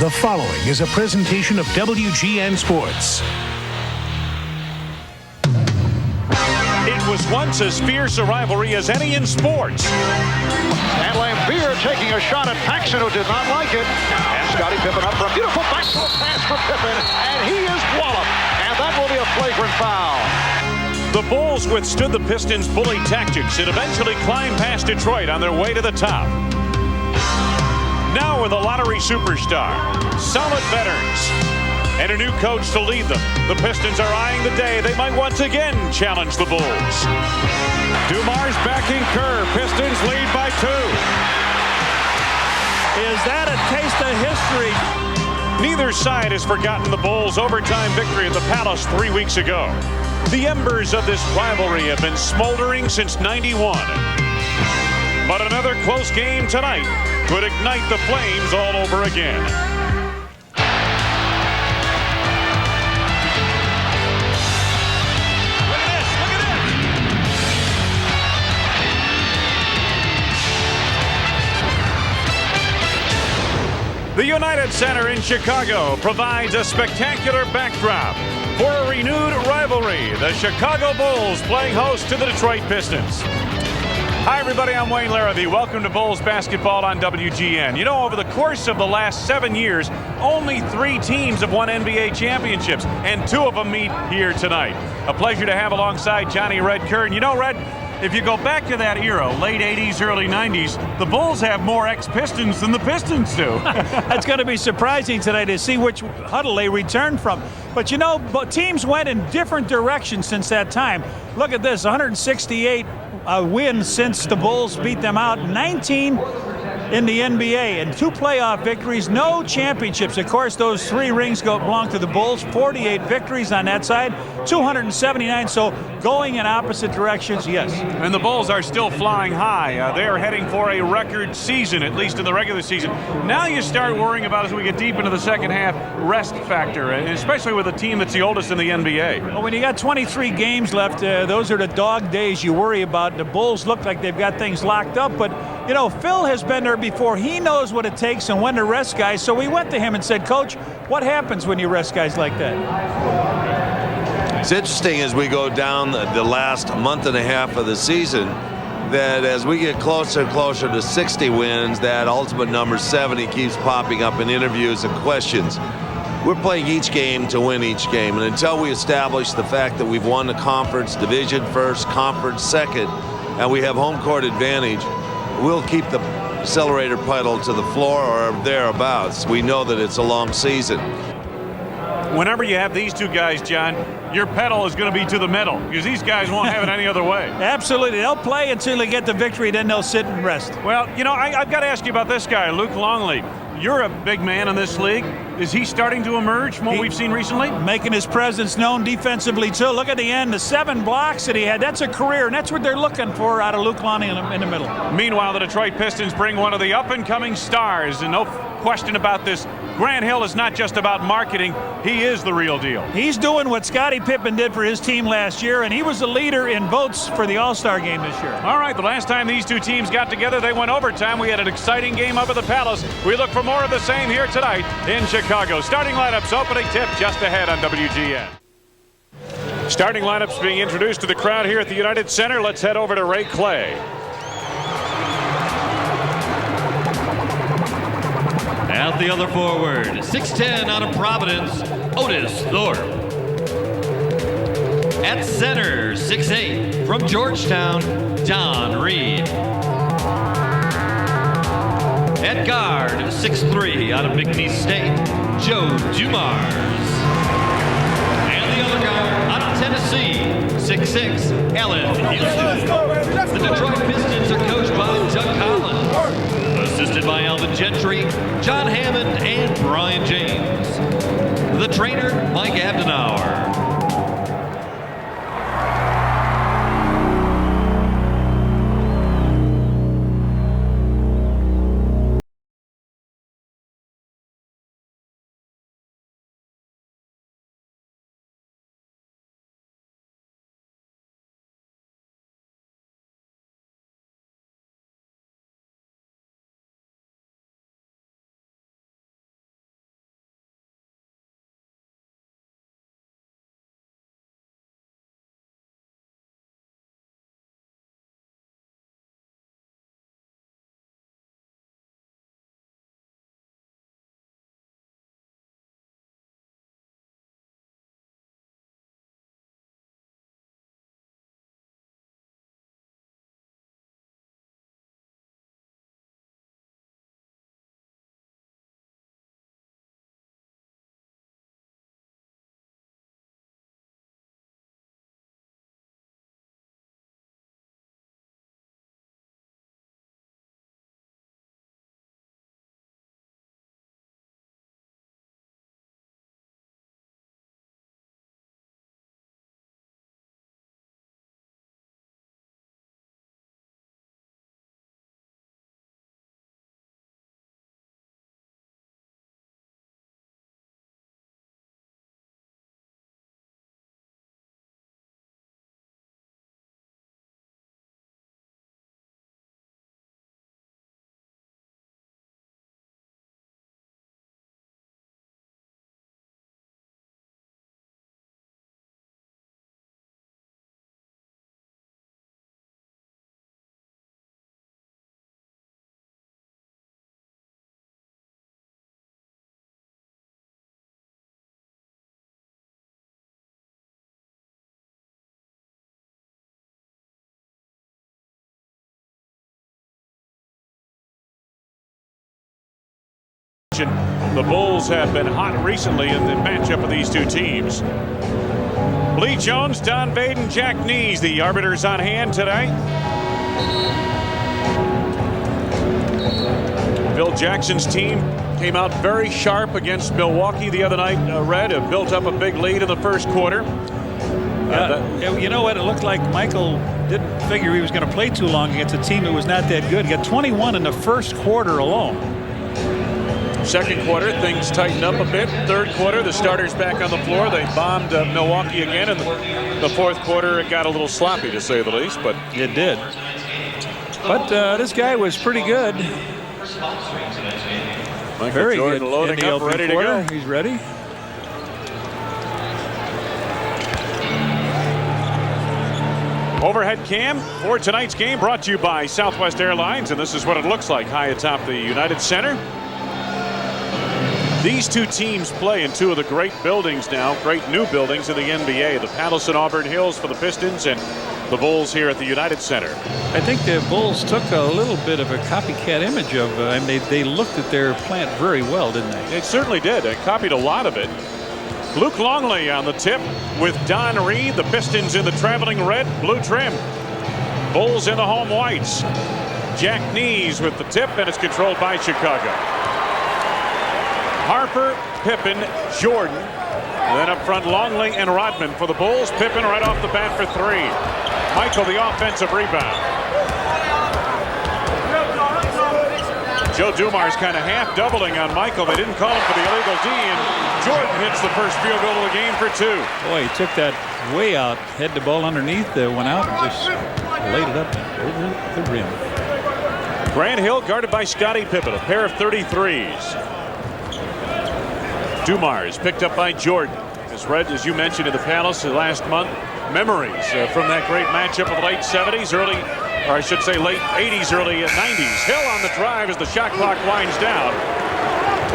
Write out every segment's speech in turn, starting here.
The following is a presentation of WGN Sports. It was once as fierce a rivalry as any in sports. And Lambeer taking a shot at Paxson, who did not like it. And Scottie Pippen up for a beautiful backdoor pass for Pippen, and he is walloped. And that will be a flagrant foul. The Bulls withstood the Pistons' bully tactics and eventually climbed past Detroit on their way to the top. Now with a lottery superstar, solid veterans, and a new coach to lead them, the Pistons are eyeing the day they might once again challenge the Bulls. Dumar's backing Kerr. Pistons lead by 2. Is that a taste of history? Neither side has forgotten the Bulls' overtime victory at the Palace 3 weeks ago. The embers of this rivalry have been smoldering since '91. But another close game tonight could ignite the flames all over again. Look at this, look at this. The United Center in Chicago provides a spectacular backdrop for a renewed rivalry. The Chicago Bulls playing host to the Detroit Pistons. Hi, everybody. I'm Wayne Larrabee. Welcome to Bulls basketball on WGN. You know, over the course of the last 7 years, only 3 teams have won NBA championships, and 2 of them meet here tonight. A pleasure to have alongside Johnny Red Kerr. And you know, Red, if you go back to that era, late 80s, early 90s, the Bulls have more ex-Pistons than the Pistons do. That's going to be surprising today to see which huddle they return from. But you know, teams went in different directions since that time. Look at this, 168 wins since the Bulls beat them out, 19 in the NBA, and 2 playoff victories, no championships. Of course, those 3 rings belong to the Bulls, 48 victories on that side, 279, so going in opposite directions, yes. And the Bulls are still flying high. They are heading for a record season, at least in the regular season. Now you start worrying about, as we get deep into the second half, rest factor, and especially with a team that's the oldest in the NBA. Well, when you got 23 games left, those are the dog days you worry about. The Bulls look like they've got things locked up, but, you know, Phil has been there before. He knows what it takes and when to rest guys, so we went to him and said, Coach, what happens when you rest guys like that? It's interesting as we go down the last month and a half of the season that as we get closer and closer to 60 wins, that ultimate number 70 keeps popping up in interviews and questions. We're playing each game to win each game, and until we establish the fact that we've won the conference division first, conference second, and we have home court advantage, we'll keep the accelerator pedal to the floor or thereabouts. We know that it's a long season. Whenever you have these 2 guys, John, your pedal is going to be to the metal because these guys won't have it any other way. Absolutely. They'll play until they get the victory, then they'll sit and rest. Well, you know, I've got to ask you about this guy, Luke Longley. You're a big man in this league. Is he starting to emerge from what we've seen recently? Making his presence known defensively, too. Look at the end, the 7 blocks that he had. That's a career, and that's what they're looking for out of Luke Longley in the middle. Meanwhile, the Detroit Pistons bring one of the up-and-coming stars, and no question about this, Grant Hill is not just about marketing. He is the real deal. He's doing what Scottie Pippen did for his team last year, and he was the leader in votes for the All-Star game this year. All right, the last time these 2 teams got together, they went overtime. We had an exciting game up at the Palace. We look for more of the same here tonight in Chicago. Starting lineups, opening tip just ahead on WGN. Starting lineups being introduced to the crowd here at the United Center. Let's head over to Ray Clay. At the other forward, 6'10" out of Providence, Otis Thorpe. At center, 6'8" from Georgetown, Don Reed. At guard, 6'3" out of McNeese State, Joe Dumars. And the other guard, out of Tennessee, 6'6", Allen Houston. The Detroit Pistons are coached by Doug Collins. Assisted by Alvin Gentry, John Hammond, and Brian James. The trainer, Mike Abdenauer. The Bulls have been hot recently in the matchup of these two teams. Lee Jones, Don Baden, Jack Nees, the arbiters on hand today. Phil Jackson's team came out very sharp against Milwaukee the other night. Red built up a big lead in the first quarter. You know what? It looked like Michael didn't figure he was going to play too long against a team that was not that good. He got 21 in the first quarter alone. Second quarter, things tightened up a bit. Third quarter, the starters back on the floor. They bombed Milwaukee again. In the fourth quarter, it got a little sloppy, to say the least. But it did. But this guy was pretty good. Very Jordan good. Loading up, ready to go. He's ready. Overhead cam for tonight's game brought to you by Southwest Airlines, and this is what it looks like high atop the United Center. These two teams play in two of the great buildings now, great new buildings in the NBA. The Palace in Auburn Hills for the Pistons and the Bulls here at the United Center. I think the Bulls took a little bit of a copycat image of, and they looked at their plant very well, didn't they? It certainly did. They copied a lot of it. Luke Longley on the tip with Don Reed. The Pistons in the traveling red, blue trim. Bulls in the home whites. Jack Nees with the tip, and it's controlled by Chicago. Harper, Pippen, Jordan. And then up front, Longley and Rodman for the Bulls. Pippen right off the bat for three. Michael, the offensive rebound. Joe Dumars kind of half doubling on Michael. They didn't call him for the illegal D, and Jordan hits the first field goal of the game for two. Boy, he took that way out, had the ball underneath, went out and just laid it up over the rim. Grant Hill guarded by Scottie Pippen, a pair of 33s. Dumars picked up by Jordan. As Red, as you mentioned in the Palace last month, memories from that great matchup of the late 70s, or I should say late 80s, early 90s. Hill on the drive as the shot clock winds down.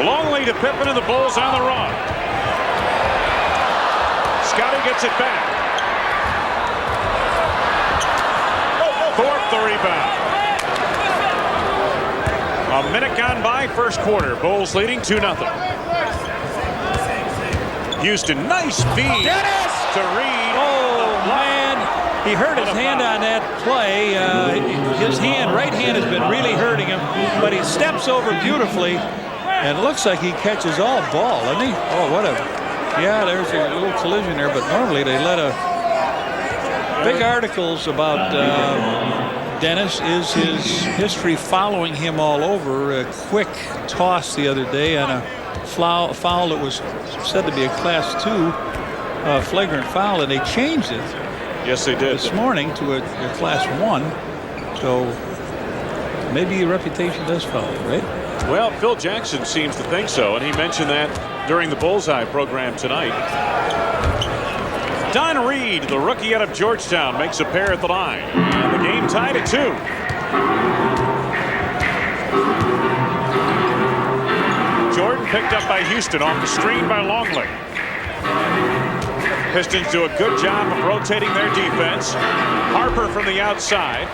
Longley to Pippen and the Bulls on the run. Scottie gets it back. Thorpe the rebound. A minute gone by, first quarter. Bulls leading 2-0. Houston, nice feed to Reed. Oh, man. He hurt his hand on that play. His right hand has been really hurting him, but he steps over beautifully, and it looks like he catches all ball, doesn't he? Oh, what a... Yeah, there's a little collision there, but normally they let big articles about Dennis is his history following him all over. A quick toss the other day on a foul that was said to be a Class 2 flagrant foul, and they changed it. Yes, they did. This morning to a Class 1. So maybe your reputation does follow, right? Well, Phil Jackson seems to think so, and he mentioned that during the Bullseye program tonight. Don Reed, the rookie out of Georgetown, makes a pair at the line. And the game tied at 2. Jordan picked up by Houston off the screen by Longley. Pistons do a good job of rotating their defense. Harper from the outside.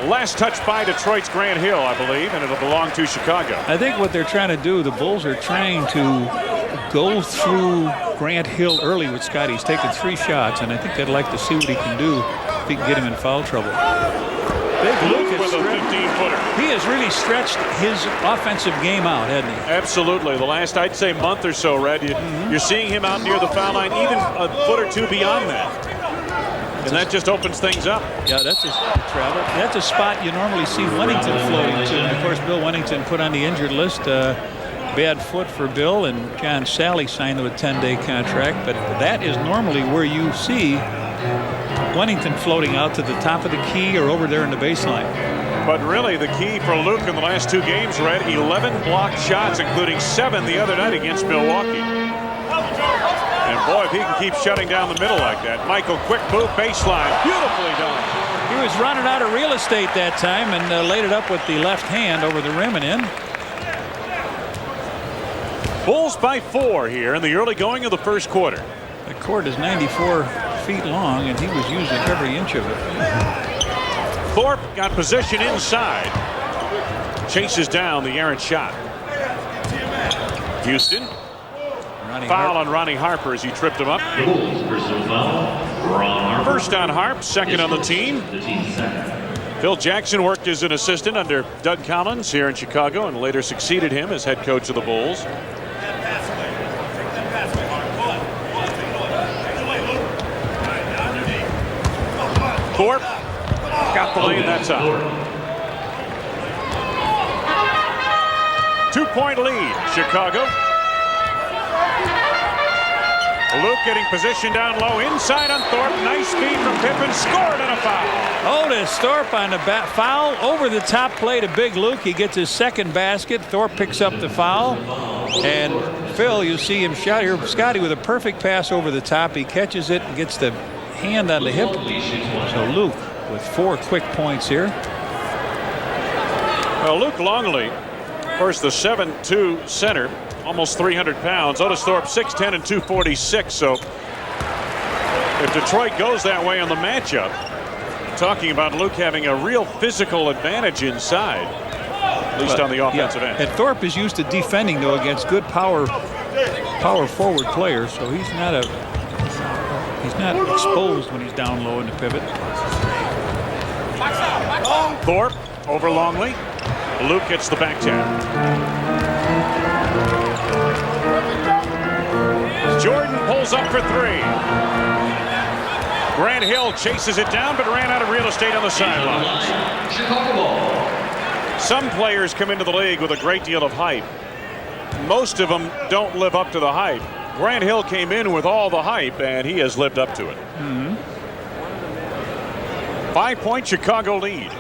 Last touch by Detroit's Grant Hill, I believe, and it'll belong to Chicago. I think what they're trying to do, the Bulls are trying to go through Grant Hill early with Scottie. He's taken 3 shots, and I think they'd like to see what he can do if he can get him in foul trouble. Big Luke with a 15-footer. He has really stretched his offensive game out, hasn't he? Absolutely. The last, I'd say, month or so, Red, you're seeing him out near the foul line, even a foot or two beyond that. And that just opens things up. Yeah, that's a travel. That's a spot you normally see Wennington floating to. And of course, Bill Wennington put on the injured list. Bad foot for Bill, and John Sally signed with a 10-day contract. But that is normally where you see Wennington floating out to the top of the key or over there in the baseline. But really, the key for Luke in the last 2 games, Red, 11 blocked shots, including 7 the other night against Milwaukee. And boy, if he can keep shutting down the middle like that. Michael, quick move, baseline, beautifully done. He was running out of real estate that time and laid it up with the left hand over the rim and in. Bulls by 4 here in the early going of the first quarter. The court is 94 feet long, and he was using every inch of it. Thorpe got position inside. Chases down the errant shot. Houston. Foul on Ronnie Harper as he tripped him up. First on Harp, second on the team. Phil Jackson worked as an assistant under Doug Collins here in Chicago and later succeeded him as head coach of the Bulls. Thorpe got the lane, that's out. 2-point lead, Chicago. Luke getting position down low inside on Thorpe. Nice feed from Pippen. Scored on a foul. Otis Thorpe on the foul over the top play to Big Luke. He gets his second basket. Thorpe picks up the foul. And Phil, you see him shot here. Scotty with a perfect pass over the top. He catches it and gets the hand on the hip. So Luke with 4 quick points here. Well, Luke Longley, of course, the 7'2" center. Almost 300 pounds. Otis Thorpe 6'10" and 246. So if Detroit goes that way on the matchup, talking about Luke having a real physical advantage inside, at least on the offensive end. And Thorpe is used to defending though against good power forward players, so he's not exposed when he's down low in the pivot. Thorpe over Longley. Luke gets the back tap. Jordan pulls up for 3. Grant Hill chases it down but ran out of real estate on the sidelines. Some players come into the league with a great deal of hype. Most of them don't live up to the hype. Grant Hill came in with all the hype and he has lived up to it. 5-point Chicago lead.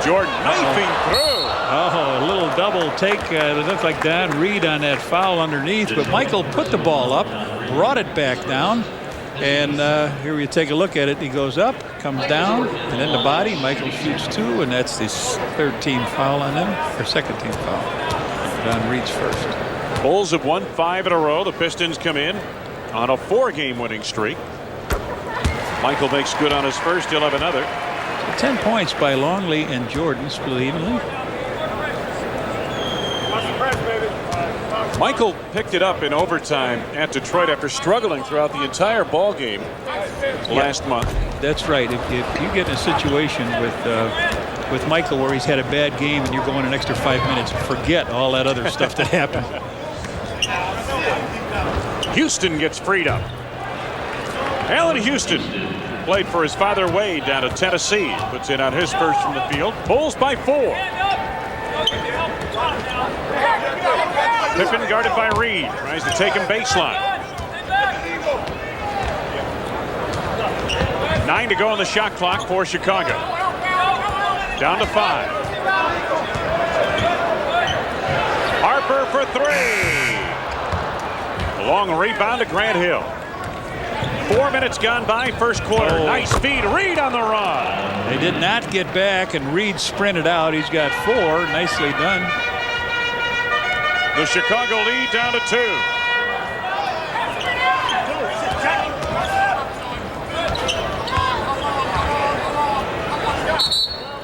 Jordan knifing through. Oh, a little double take. It looked like Don Reed on that foul underneath, but Michael put the ball up, brought it back down, and here you take a look at it. He goes up, comes down, and then the body. Michael shoots 2, and that's his 3rd team foul on him, or 2nd team foul. Don Reed's first. Bulls have won 5 in a row. The Pistons come in on a 4-game winning streak. Michael makes good on his first. He'll have another. 10 points by Longley and Jordan, split evenly. Michael picked it up in overtime at Detroit after struggling throughout the entire ball game last month. That's right. If you get in a situation with Michael where he's had a bad game and you're going an extra 5 minutes, forget all that other stuff that happened. Houston gets freed up. Allen Houston played for his father Wade down at Tennessee. Puts in on his first from the field. Bulls by 4. Pippen guarded by Reed. Tries to take him baseline. 9 to go on the shot clock for Chicago. Down to 5. Harper for 3. A long rebound to Grant Hill. 4 minutes gone by, first quarter. Nice feed. Reed on the run. They did not get back, and Reed sprinted out. He's got 4. Nicely done. The Chicago lead down to 2.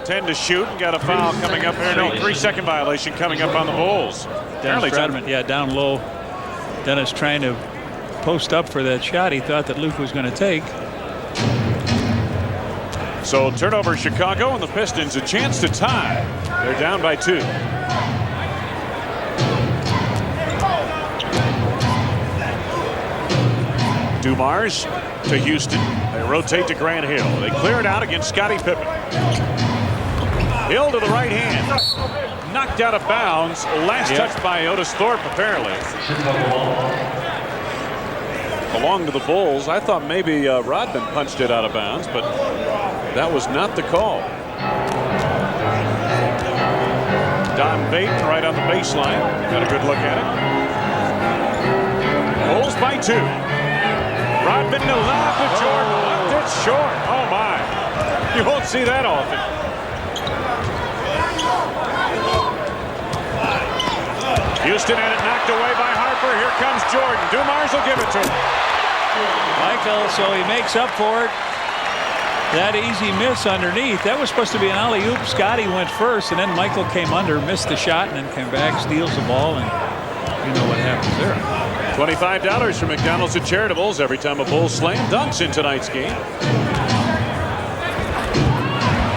Ten to shoot and got a foul coming up here. No, 3-second violation coming up on the Bulls. Dennis Rodman, down low. Dennis trying to post up for that shot he thought that Luke was going to take. So turnover Chicago, and the Pistons a chance to tie. They're down by 2. Dumars to Houston. They rotate to Grant Hill. They clear it out against Scottie Pippen. Hill to the right hand. Knocked out of bounds. Last touch by Otis Thorpe, apparently. Belonged to the Bulls. I thought maybe Rodman punched it out of bounds, but that was not the call. Don Baton right on the baseline. Got a good look at it. Bulls by 2. Rodman to lob to Jordan. Left it short. Oh my. You won't see that often. Houston had it knocked away by Harper. Here comes Jordan. Dumars will give it to him. Michael, so he makes up for it. That easy miss underneath. That was supposed to be an alley-oop. Scotty went first, and then Michael came under, missed the shot, and then came back, steals the ball, and you know what happens there. $25 from McDonald's and Charitables every time a Bull slam dunks in tonight's game.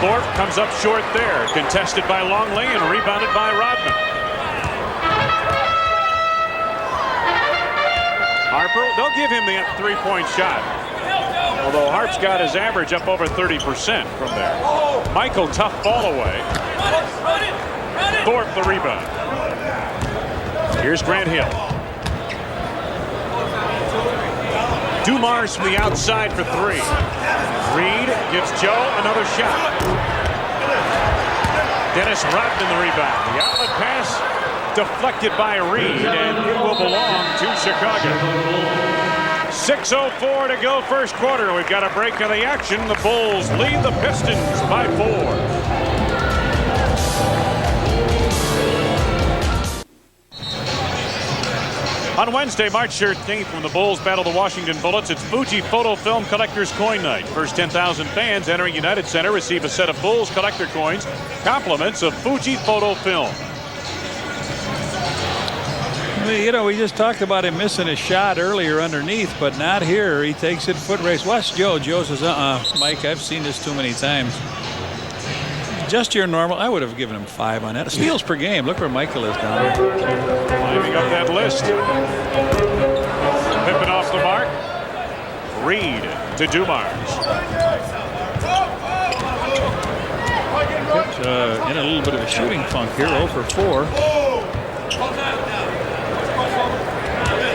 Thorpe comes up short there, contested by Longley and rebounded by Rodman. Harper, they'll give him the three-point shot. Although Harp's got his average up over 30% from there. Michael, tough ball away. Thorpe the rebound. Here's Grant Hill. Dumars from the outside for three. Reed gives Joe another shot. Dennis Rodman the rebound. The outlet pass deflected by Reed, and it will belong to Chicago. 6:04 to go first quarter. We've got a break of the action. The Bulls lead the Pistons by 4. On Wednesday, March 13th, when the Bulls battle the Washington Bullets, it's Fuji Photo Film Collector's Coin Night. First 10,000 fans entering United Center receive a set of Bulls collector coins, compliments of Fuji Photo Film. You know, we just talked about him missing a shot earlier underneath, but not here. He takes it foot race. Watch Joe. Joe says, Mike, I've seen this too many times. Just your normal. I would have given him 5 on that. Steals per game. Look where Michael is down there. Climbing up that list. Pippen off the mark. Reed to Dumars. In a little bit of a shooting funk here. 0 for 4.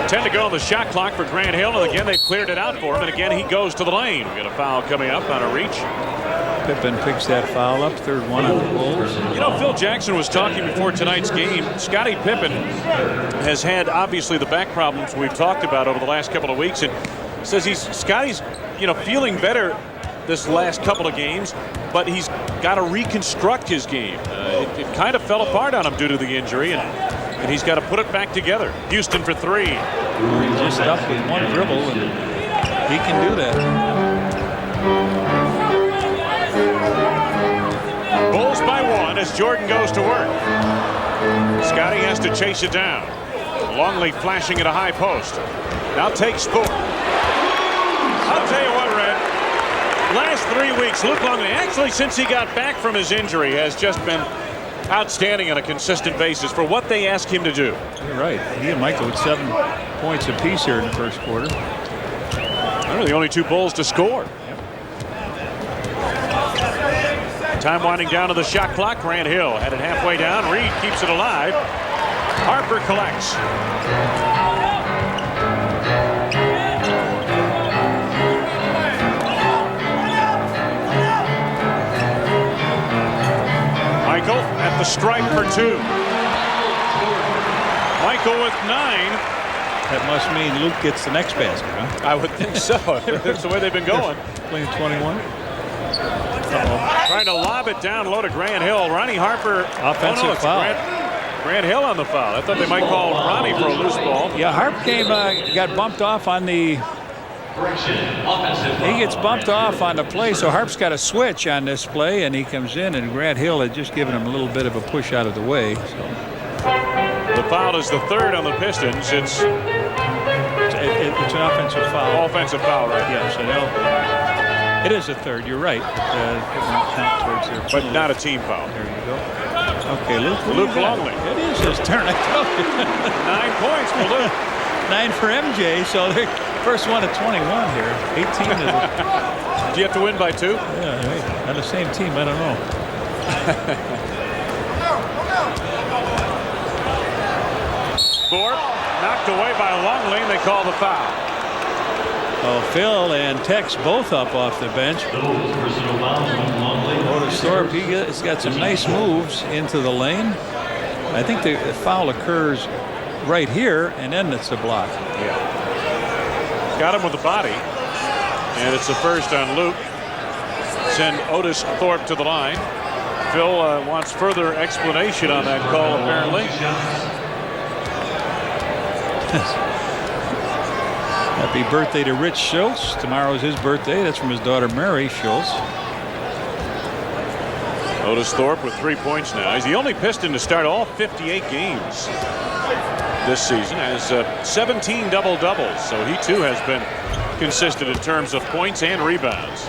10 to go on the shot clock for Grant Hill, and again they've cleared it out for him, and again he goes to the lane. We got a foul coming up on a reach. Pippen picks that foul up, third one on the Bulls. You know, Phil Jackson was talking before tonight's game. Scottie Pippen has had obviously the back problems we've talked about over the last couple of weeks, and says Scotty's feeling better this last couple of games, but he's got to reconstruct his game. It kind of fell apart on him due to the injury, and he's got to put it back together. Houston for 3. He's just up with one dribble, and he can do that. Bulls by 1 as Jordan goes to work. Scotty has to chase it down. Longley flashing at a high post. Now takes Thorpe. I'll tell you what, Red. Last 3 weeks, Luke Longley, actually since he got back from his injury, has just been outstanding on a consistent basis for what they ask him to do. You're right. He and Michael with 7 points apiece here in the first quarter. They're the only 2 Bulls to score. Time winding down to the shot clock. Grant Hill had it halfway down. Reed keeps it alive. Harper collects. Michael at the stripe for 2. Michael with 9. That must mean Luke gets the next basket, huh? I would think so. That's the way they've been going. Playing 21. Trying to lob it down low to Grant Hill. Ronnie Harper. Offensive foul. Grant Hill on the foul. I thought they might call Ronnie for a loose ball. Yeah, Harp got bumped off on the. He gets bumped off on the play, so Harp's got a switch on this play, and he comes in, and Grant Hill had just given him a little bit of a push out of the way. So. The foul is the 3rd on the Pistons. It's an offensive foul. Offensive foul, right? Yes, I know. It is a 3rd. You're right. But not a team foul. There you go. Okay, Luke Longley. It is his turn. I told you. 9 points for Luke. 9 for MJ. So the first one at 21 here. 18 is. Do you have to win by 2? Yeah, hey, on the same team. I don't know. Thorpe knocked away by Longley, and they call the foul. Oh, Phil and Tex both up off the bench. Otis Thorpe, he's got some nice moves into the lane. I think the foul occurs right here, and then it's a block. Yeah. Got him with the body, and it's the first on Luke. Send Otis Thorpe to the line. Phil wants further explanation on that call, apparently. Happy birthday to Rich Schultz. Tomorrow is his birthday. That's from his daughter Mary Schultz. Otis Thorpe with 3 points now. He's the only Piston to start all 58 games this season. Has 17 double-doubles, so he too has been consistent in terms of points and rebounds.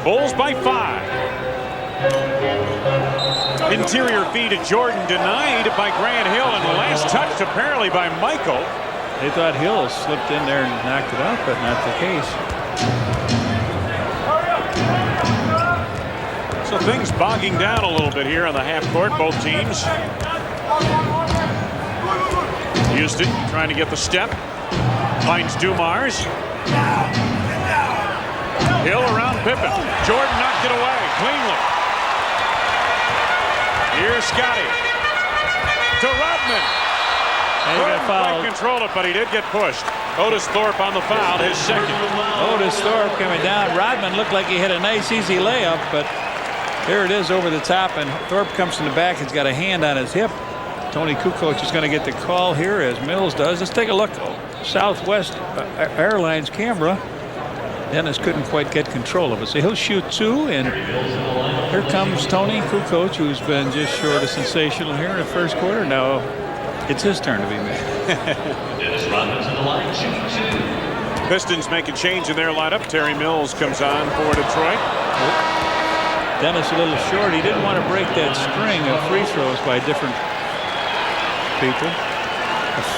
Bulls by 5. Interior feed to Jordan, denied by Grant Hill, and the last touch apparently by Michael. They thought Hill slipped in there and knocked it out, but not the case. So things bogging down a little bit here on the half court, both teams. Houston trying to get the step. Finds Dumars. Hill around Pippen. Jordan knocked it away cleanly. Here's Scotty. To Rodman. And he got fouled. Control it, but he did get pushed. Otis Thorpe on the foul, his second. Otis Thorpe coming down. Rodman looked like he hit a nice easy layup, but there it is over the top, and Thorpe comes from the back. He's got a hand on his hip. Tony Kukoc is going to get the call here, as Mills does. Let's take a look. Southwest Airlines camera. Dennis couldn't quite get control of it, so he'll shoot 2, and here comes Tony Kukoc, who's been just short of sensational here in the first quarter. Now it's his turn to be made. Dennis Rodman's in the line, shooting 2. Pistons make a change in their lineup. Terry Mills comes on for Detroit. Dennis a little short. He didn't want to break that string of free throws by different people.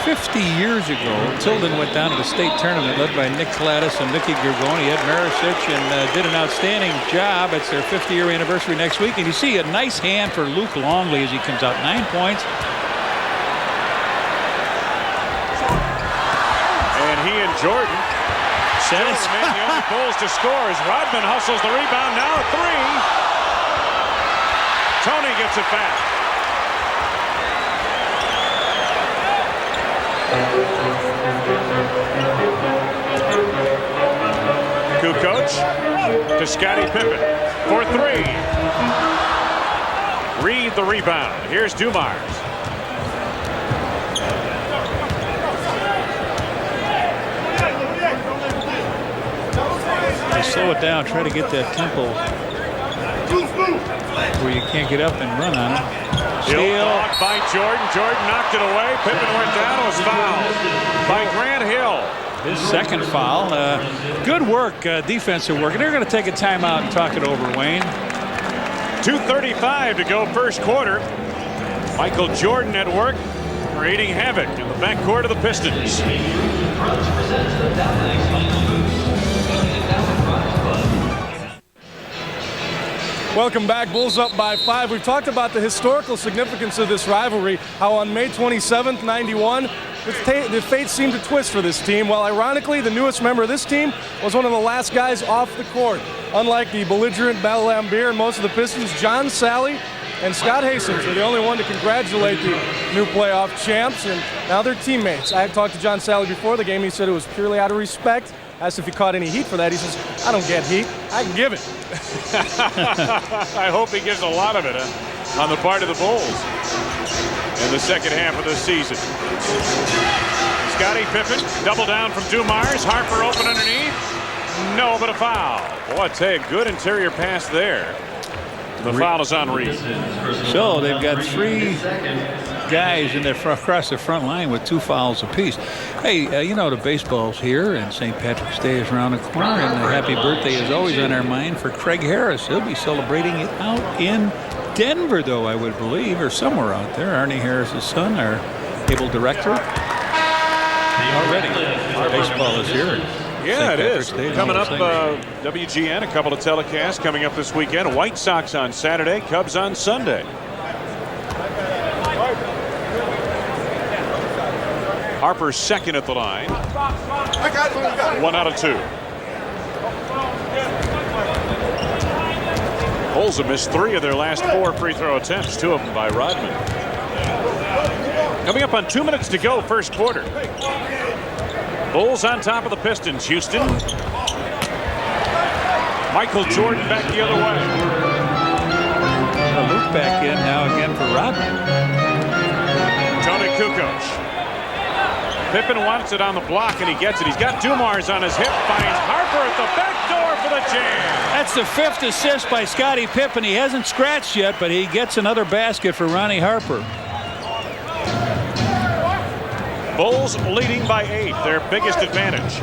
50 years ago, Tilden went down to the state tournament led by Nick Gladys and Mickey Gergoni. Ed Marisic, and did an outstanding job. It's their 50-year anniversary next week. And you see a nice hand for Luke Longley as he comes out. 9 points. And he and Jordan remain the only Bulls to score as Rodman hustles the rebound. Now a 3. Tony gets it back. Kukoc to Scottie Pippen for 3. Reed the rebound. Here's Dumars. Slow it down. Try to get that tempo where you can't get up and run on it. Steal by Jordan. Jordan knocked it away. Pippen went down. It was fouled by Grant Hill. His second foul. Good work, defensive work. And they're going to take a timeout and talk it over, Wayne. 2:35 to go first quarter. Michael Jordan at work, creating havoc in the backcourt of the Pistons. Welcome back. Bulls up by 5. We've talked about the historical significance of this rivalry, how on May 27th, 91, the fate seemed to twist for this team. Well, ironically, the newest member of this team was one of the last guys off the court. Unlike the belligerent Bell Lambier and most of the Pistons, John Sally and Scott Hastings are the only one to congratulate the new playoff champs, and now they're teammates. I had talked to John Sally before the game. He said it was purely out of respect. Asked if he caught any heat for that. He says, I don't get heat. I can give it. I hope he gives a lot of it on the part of the Bulls in the second half of the season. Scottie Pippen, double down from Dumars. Harper open underneath. No, but a foul. Boy, I'd say a good interior pass there. The foul is on Reed. So they've got 3 guys in their across the front line with 2 fouls apiece. Hey, you know the baseball's here, and St. Patrick's Day is around the corner, and a happy birthday is always on our mind for Craig Harris. He'll be celebrating it out in Denver, though, I would believe, or somewhere out there. Arnie Harris's son, our cable director. Already, baseball is here. Yeah, it is. Coming up, WGN, a couple of telecasts coming up this weekend. White Sox on Saturday, Cubs on Sunday. Harper's second at the line. 1 out of 2. Bulls have missed 3 of their last 4 free throw attempts, 2 of them by Rodman. Coming up on 2 minutes to go, first quarter. Bulls on top of the Pistons. Houston. Michael Jordan back the other way. A loop back in now again for Rodman. Tony Kukoc. Pippen wants it on the block, and he gets it. He's got Dumars on his hip, finds Harper at the back door for the jam. That's the 5th assist by Scottie Pippen. He hasn't scratched yet, but he gets another basket for Ronnie Harper. Bulls leading by 8, their biggest advantage.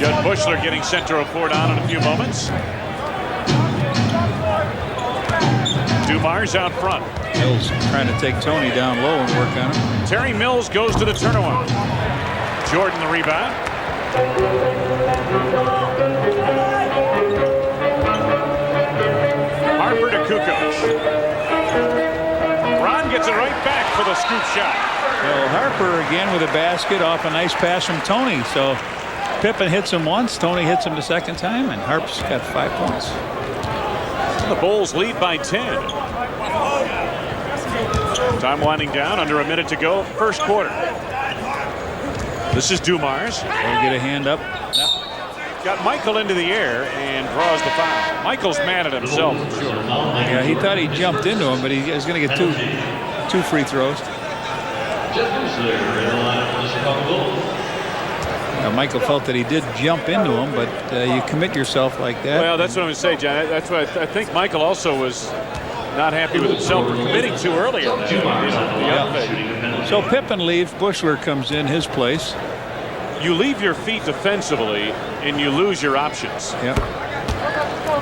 Judd Bushler getting set to report on in a few moments. Dumars out front. Mills trying to take Tony down low and work on him. Terry Mills goes to the turnaround. Jordan the rebound. Harper to Kukoc. Ron gets it right back for the scoop shot. Well, Harper again with a basket off a nice pass from Tony. So Pippen hits him once, Tony hits him the second time, and Harper's got 5 points. The Bulls lead by 10. Time winding down, under a minute to go, first quarter. This is Dumars. They'll get a hand up. Got Michael into the air and draws the foul. Michael's mad at himself, I'm sure. Yeah, he thought he jumped into him, but he was going to get two free throws. Now, Michael felt that he did jump into him, but you commit yourself like that. Well, that's what I'm going to say, John. That's what I think Michael also was not happy with himself for committing too early on that. Yeah. So Pippen leaves. Bushler comes in his place. You leave your feet defensively, and you lose your options. Yep.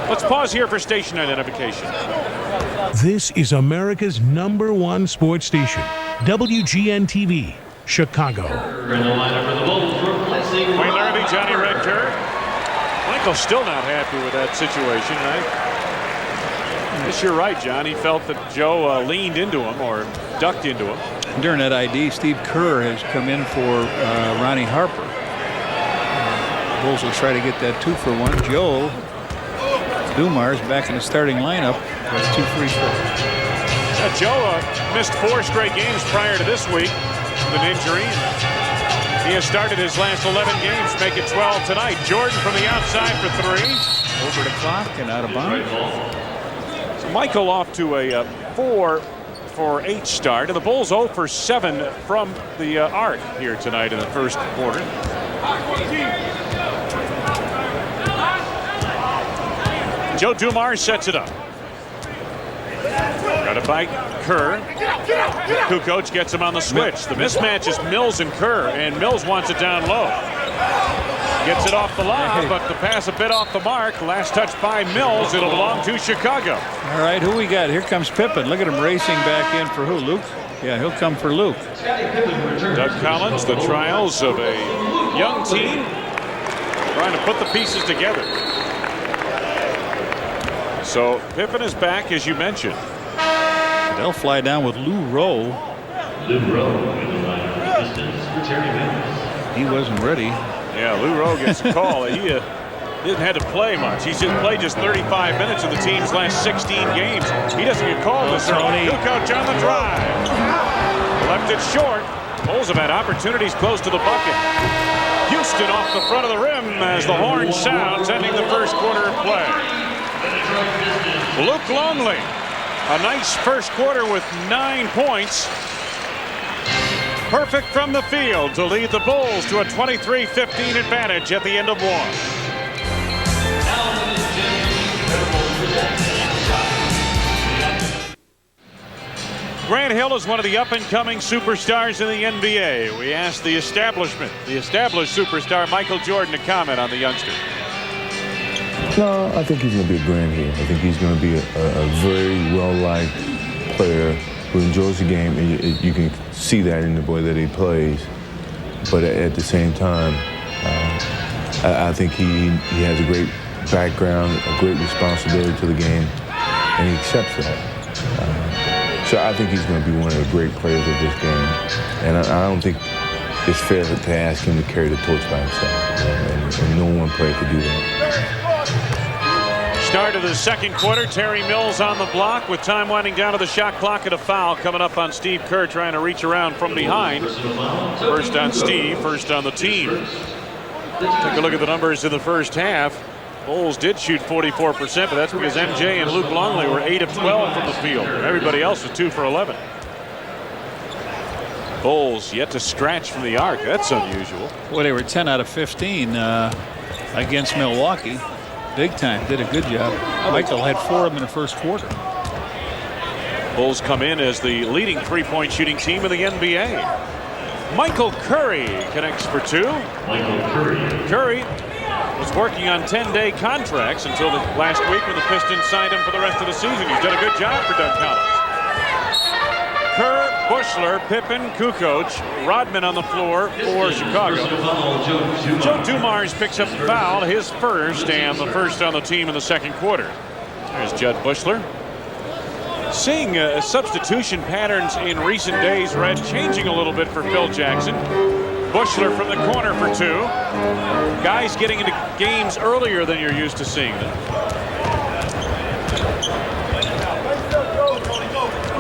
Let's pause here for station identification. This is America's #1 sports station, WGN-TV, Chicago. Wayne Larrabee, Johnny Redker. Michael's still not happy with that situation. I guess you're right, John. He felt that Joe leaned into him or ducked into him. During that ID, Steve Kerr has come in for Ronnie Harper. Bulls will try to get that 2-for-1. Joe Dumars back in the starting lineup with 2 free throws. Joe missed 4 straight games prior to this week with an injury. He has started his last 11 games, make it 12 tonight. Jordan from the outside for 3. Over the clock and out of bounds. So Michael off to a 4-for-8 start, and the Bulls 0 for 7 from the arc here tonight in the first quarter. Joe Dumars sets it up. Got it by Kerr. Kukoc gets him on the switch. The mismatch is Mills and Kerr, and Mills wants it down low. Gets it off the line, but the pass a bit off the mark. Last touch by Mills. It'll belong to Chicago. All right, who we got? Here comes Pippen. Look at him racing back in for who? Luke? Yeah, he'll come for Luke. Doug Collins, the trials of a young team trying to put the pieces together. So Pippen is back, as you mentioned. They'll fly down with Lou Rowe. Lou Rowe in the line for the Pistons for Terry Mills. He wasn't ready. Yeah, Lou Rowe gets a call. He didn't have to play much. He's just played just 35 minutes in the team's last 16 games. He doesn't get called this early. Kukoc on the drive. Left it short. Bulls have had opportunities close to the bucket. Houston off the front of the rim as the horn sounds, ending the first quarter of play. Luke Longley, a nice first quarter with 9 points. Perfect from the field to lead the Bulls to a 23-15 advantage at the end of 1. Grant Hill is one of the up-and-coming superstars in the NBA. We asked the established superstar Michael Jordan to comment on the youngster. No, I think he's going to be a Grant Hill. I think he's going to be a very well-liked player who enjoys the game, and you can see that in the way that he plays. But at the same time, I think he has a great background, a great responsibility to the game, and he accepts that. So I think he's going to be one of the great players of this game. And I don't think it's fair to ask him to carry the torch by himself. And no one player could do that. Start of the second quarter, Terry Mills on the block with time winding down to the shot clock and a foul coming up on Steve Kerr trying to reach around from behind. First on Steve, first on the team. Take a look at the numbers in the first half. Bulls did shoot 44%, but that's because MJ and Luke Longley were 8 of 12 from the field. Everybody else was 2 for 11. Bulls yet to scratch from the arc. That's unusual. Well, they were 10 out of 15 against Milwaukee. Big time. Did a good job. Michael had 4 of them in the first quarter. Bulls come in as the leading three-point shooting team in the NBA. Michael Curry connects for 2. Curry was working on 10-day contracts until the last week when the Pistons signed him for the rest of the season. He's done a good job for Doug Collins. Kerr, Bushler, Pippen, Kukoc, Rodman on the floor for Chicago. Joe Dumars picks up the foul, his first, and the first on the team in the second quarter. There's Judd Bushler. Seeing substitution patterns in recent days, Red, changing a little bit for Phil Jackson. Bushler from the corner for 2. Guys getting into games earlier than you're used to seeing them.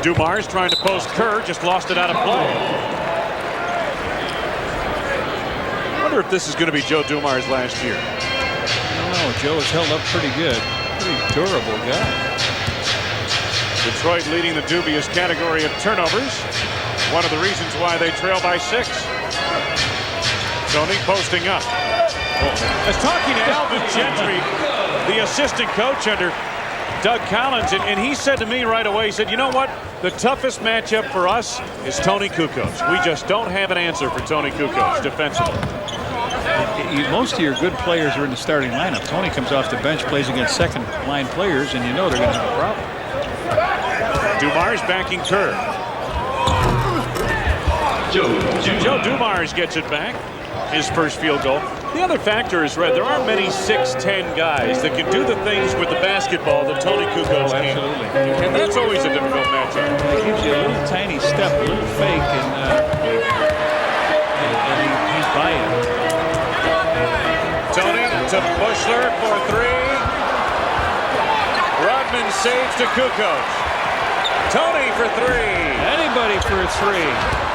Dumars trying to post Kerr, just lost it out of play. I wonder if this is going to be Joe Dumars last year. I don't know. Joe has held up pretty good. Pretty durable guy. Detroit leading the dubious category of turnovers. One of the reasons why they trail by 6. Tony posting up. I was talking to Alvin Gentry, the assistant coach under Doug Collins, and he said to me right away, he said, you know what? The toughest matchup for us is Tony Kukoc. We just don't have an answer for Tony Kukoc defensively. Most of your good players are in the starting lineup. Tony comes off the bench, plays against second-line players, and you know they're going to have a problem. Dumars backing Kerr. Joe Dumars gets it back. His first field goal. The other factor is, Red, there aren't many 6'10" guys that can do the things with the basketball that Tony Kukoc can. Absolutely. And that's always a difficult matchup. He gives you a little tiny step, a little fake, and he's by it. Tony to Bushler for 3. Rodman saves to Kukoc. Tony for 3. Anybody for a 3.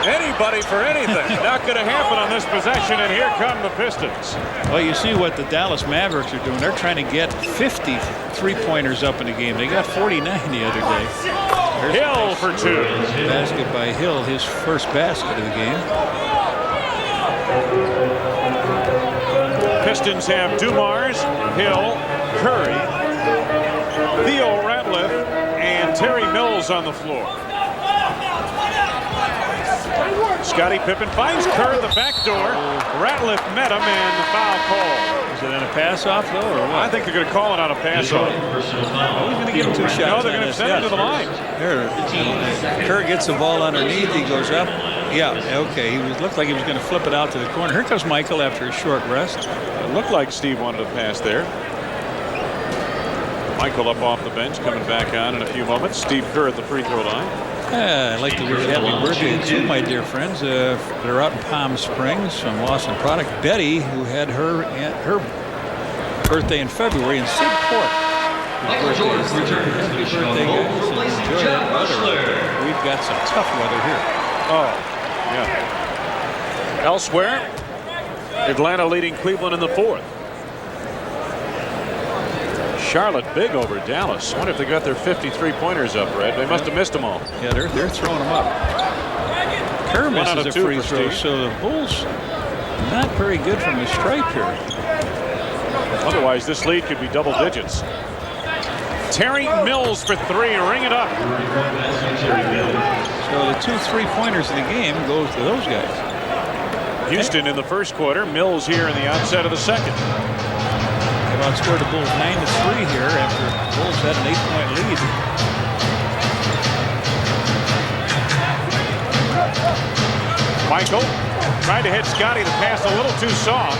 Anybody for anything. Not going to happen on this possession, and here come the Pistons. Well, you see what the Dallas Mavericks are doing. They're trying to get 50 three-pointers up in the game. They got 49 the other day. There's Hill for 2. Basket by Hill, his first basket of the game. Pistons have Dumars, Hill, Curry, Theo Ratliff, and Terry Mills on the floor. Scottie Pippen finds Kerr at the back door. Ratliff met him, and the foul call. Is it on a pass-off, though, or what? I think they're going to call it on a pass-off. Oh, he's going to give him 2 shots. No, they're going to send him to the line. There. Kerr gets the ball underneath. He goes up. Yeah, okay. He looked like he was going to flip it out to the corner. Here comes Michael after a short rest. It looked like Steve wanted to pass there. Michael up off the bench, coming back on in a few moments. Steve Kerr at the free throw line. I'd like to wish happy birthday to my dear friends. They're out in Palm Springs from Lawson Product. Betty, who had her birthday in February, and Sid Court. Happy birthday, guys. Enjoy that weather. We've got some tough weather here. Oh, yeah. Elsewhere, Atlanta leading Cleveland in the 4th. Charlotte big over Dallas. I wonder if they got their 53 pointers up, Red. They must have missed them all. Yeah, they're throwing them up. Kerr misses a free throw, so the Bulls not very good from the stripe here. Otherwise, this lead could be double digits. Terry Mills for 3, ring it up. So the 2 3-pointers of the game go to those guys. Houston in the first quarter. Mills here in the outset of the second. They've outscored the Bulls 9-3 here after the Bulls had an 8-point lead. Michael trying to hit Scottie. The pass a little too soft.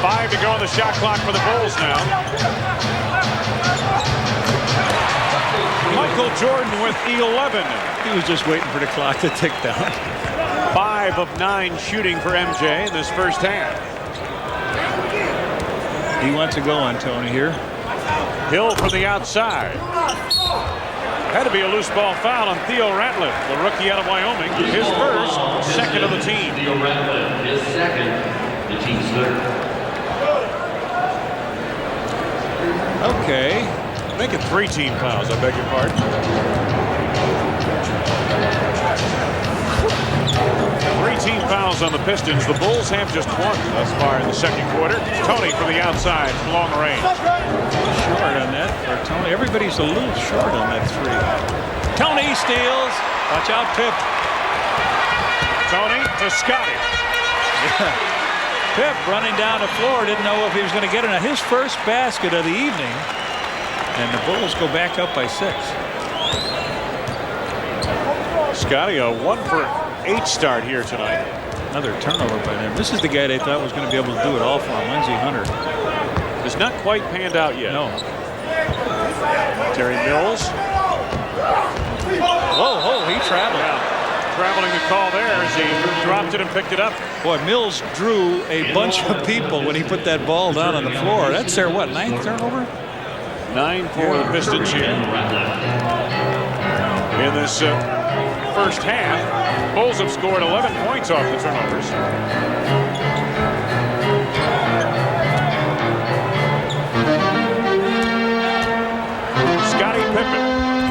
5 to go on the shot clock for the Bulls now. Michael Jordan with 11. He was just waiting for the clock to tick down. 5 of 9 shooting for MJ in this first half. He wants to go on Tony here. Hill from the outside. Had to be a loose ball foul on Theo Ratliff, the rookie out of Wyoming. His first, second of the team. Theo Ratliff, his second, the team's third. Okay. Make it 3 team fouls, I beg your pardon. team fouls on the Pistons. The Bulls have just one thus far in the second quarter. Tony from the outside from long range. Short on that for Tony. Everybody's a little short on that three. Tony steals. Watch out, Pip. Tony to Scotty. Pip running down the floor. Didn't know if he was going to get it. His first basket of the evening. And the Bulls go back up by 6. Scotty, a 1-for-8 start here tonight. Another turnover by them. This is the guy they thought was going to be able to do it all for him, Lindsey Hunter. Has not quite panned out yet. No. Terry Mills. Whoa, he traveled. Yeah. Traveling the call there as he dropped it and picked it up. Boy, Mills drew a bunch of people when he put that ball down on the floor. That's their, what, 9th turnover? 9 for the Pistons here. In this first half, Bulls have scored 11 points off the turnovers. Scottie Pippen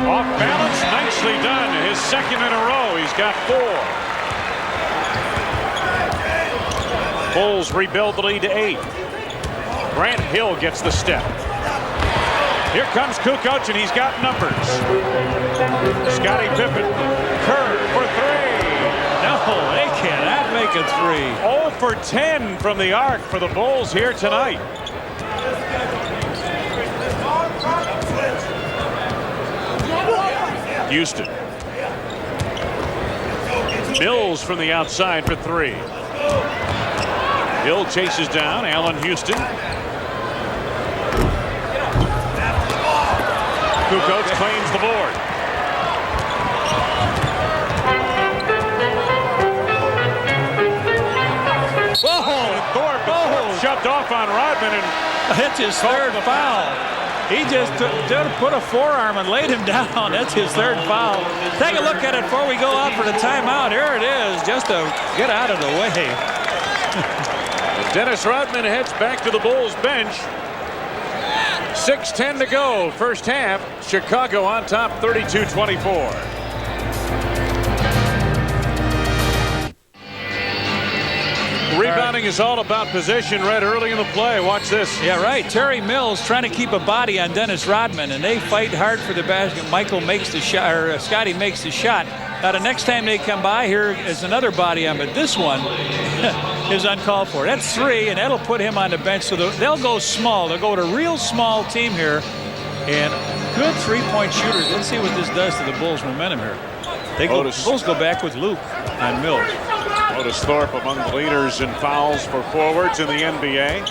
off balance, nicely done. His second in a row. He's got 4. Bulls rebuild the lead to 8. Grant Hill gets the step. Here comes Kukoc, and he's got numbers. Scottie Pippen. Kerr for 3. No, they cannot make a 3. 0 for 10 from the arc for the Bulls here tonight. Houston. Mills from the outside for 3. Hill chases down Allen Houston. Kukoc claims the board. Whoa! Thorpe shoved off on Rodman, and that's his third foul. He just put a forearm and laid him down. That's his third foul. Take a look at it before we go out for the timeout. Here it is, just to get out of the way. Dennis Rodman heads back to the Bulls bench. 6:10 to go, first half. Chicago on top, 32-24. Rebounding is all about position. Red early in the play. Watch this. Yeah, right. Terry Mills trying to keep a body on Dennis Rodman, and they fight hard for the basket. Michael makes the shot, or Scotty makes the shot. Now the next time they come by, here is another body on, but this one is uncalled for. That's 3, and that'll put him on the bench. So they'll go small. They'll go with a real small team here, and good 3-point shooters. Let's see what this does to the Bulls' momentum here. The Bulls go back with Luke on Mills. Otis Thorpe among the leaders in fouls for forwards in the NBA.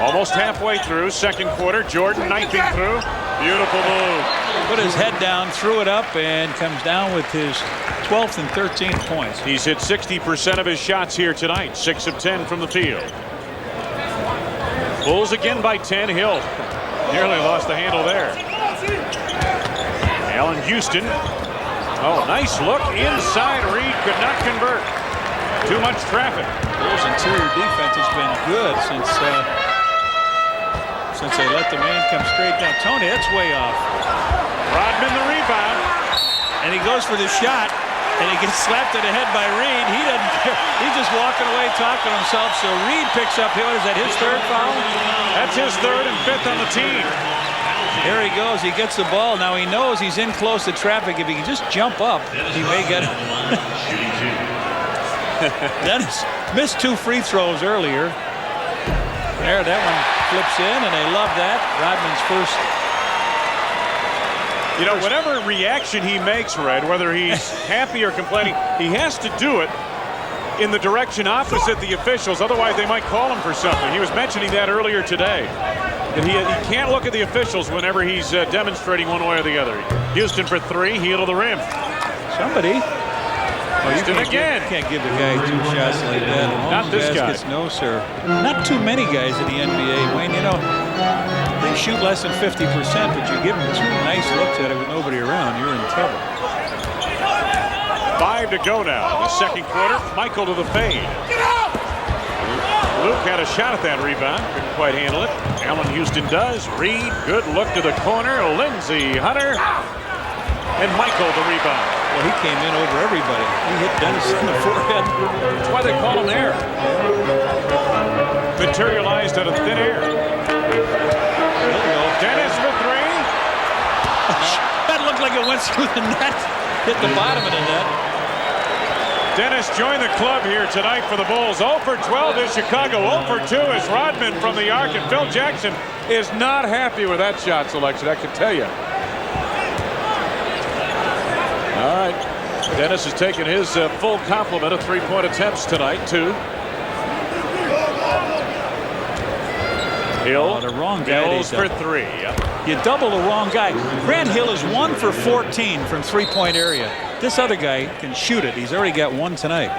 Almost halfway through second quarter. Jordan knifing through. Beautiful move. Put his head down, threw it up, and comes down with his 12th and 13th points. He's hit 60% of his shots here tonight. 6 of 10 from the field. Bulls again by 10. Hill nearly lost the handle there. Allen Houston. Oh, nice look inside. Reed could not convert. Too much traffic. Bulls' interior defense has been good since they let the man come straight down. Tony, that's way off. Rodman the rebound. And he goes for the shot, and he gets slapped in the head by Reed. He doesn't care. He's just walking away talking to himself. So Reed picks up, what is that, his third foul? That's his 3rd and 5th on the team. Here he goes. He gets the ball. Now he knows he's in close to traffic. If he can just jump up, he may get it. Dennis missed 2 free throws earlier. There, that one flips in, and they love that. Rodman's first. You know, whatever reaction he makes, Red, whether he's happy or complaining, he has to do it in the direction opposite the officials. Otherwise, they might call him for something. He was mentioning that earlier today. That he can't look at the officials whenever he's demonstrating one way or the other. Houston for 3, heel to the rim. Somebody. Houston again. You can't give the guy 2 shots like that. Not this guy. No, sir. Not too many guys in the NBA, Wayne. You know, they shoot less than 50%, but you give them 2 nice looks at it with nobody around, you're in trouble. 5 to go now in the second quarter. Michael to the fade. Luke had a shot at that rebound. Couldn't quite handle it. Allen Houston does. Reed, good look to the corner. Lindsey Hunter. And Michael the rebound. Well, he came in over everybody. He hit Dennis in the forehead. That's why they call him air. Materialized out of thin air. Dennis for three. That looked like it went through the net. Hit the bottom of the net. Dennis joined the club here tonight for the Bulls. 0 for 12 is Chicago. 0 for 2 is Rodman from the arc. And Phil Jackson is not happy with that shot selection, I can tell you. All right. Dennis has taken his full complement of three-point attempts tonight, too. Hill, the wrong guy. Mills for three. Yep. You double the wrong guy. Grant Hill is 1 for 14 from three-point area. This other guy can shoot it. He's already got one tonight.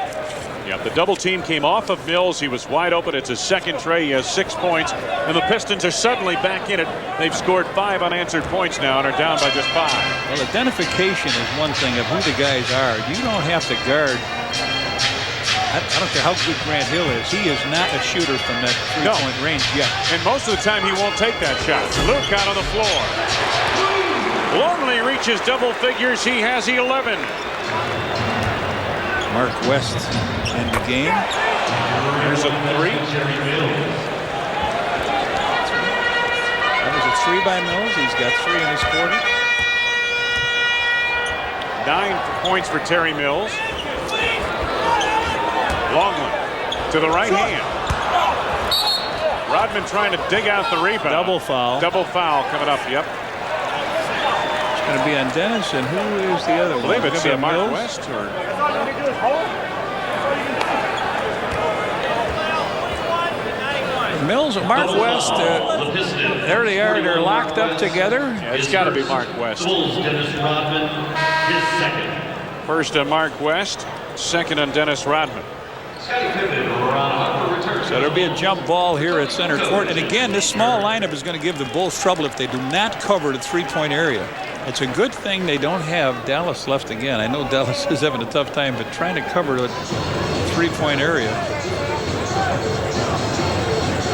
Yeah, the double team came off of Mills. He was wide open. It's his second tray. He has 6 points. And the Pistons are suddenly back in it. They've scored 5 unanswered points now and are down by just 5. Well, identification is one thing of who the guys are. You don't have to guard. I don't care how good Grant Hill is. He is not a shooter from that three-point range yet. And most of the time he won't take that shot. Luke out on the floor. Longley reaches double figures. He has 11. Mark West in the game. Here's a three. That was a 3 by Mills. He's got 3 in this quarter. 9 points for Terry Mills. Longley to the right hand. Rodman trying to dig out the rebound. Double foul. Double foul coming up. Yep. It's going to be on Dennis, and who is the other one? I believe it's Mark Mills? West. Or... Mills and Mark West. There they are. They're locked up together. Yeah, it's got to be Mark West. Dennis Rodman, his second. First on Mark West. Second on Dennis Rodman. So there'll be a jump ball here at center court. And again, this small lineup is going to give the Bulls trouble if they do not cover the three-point area. It's a good thing they don't have Dallas left again. I know Dallas is having a tough time, but trying to cover the three-point area.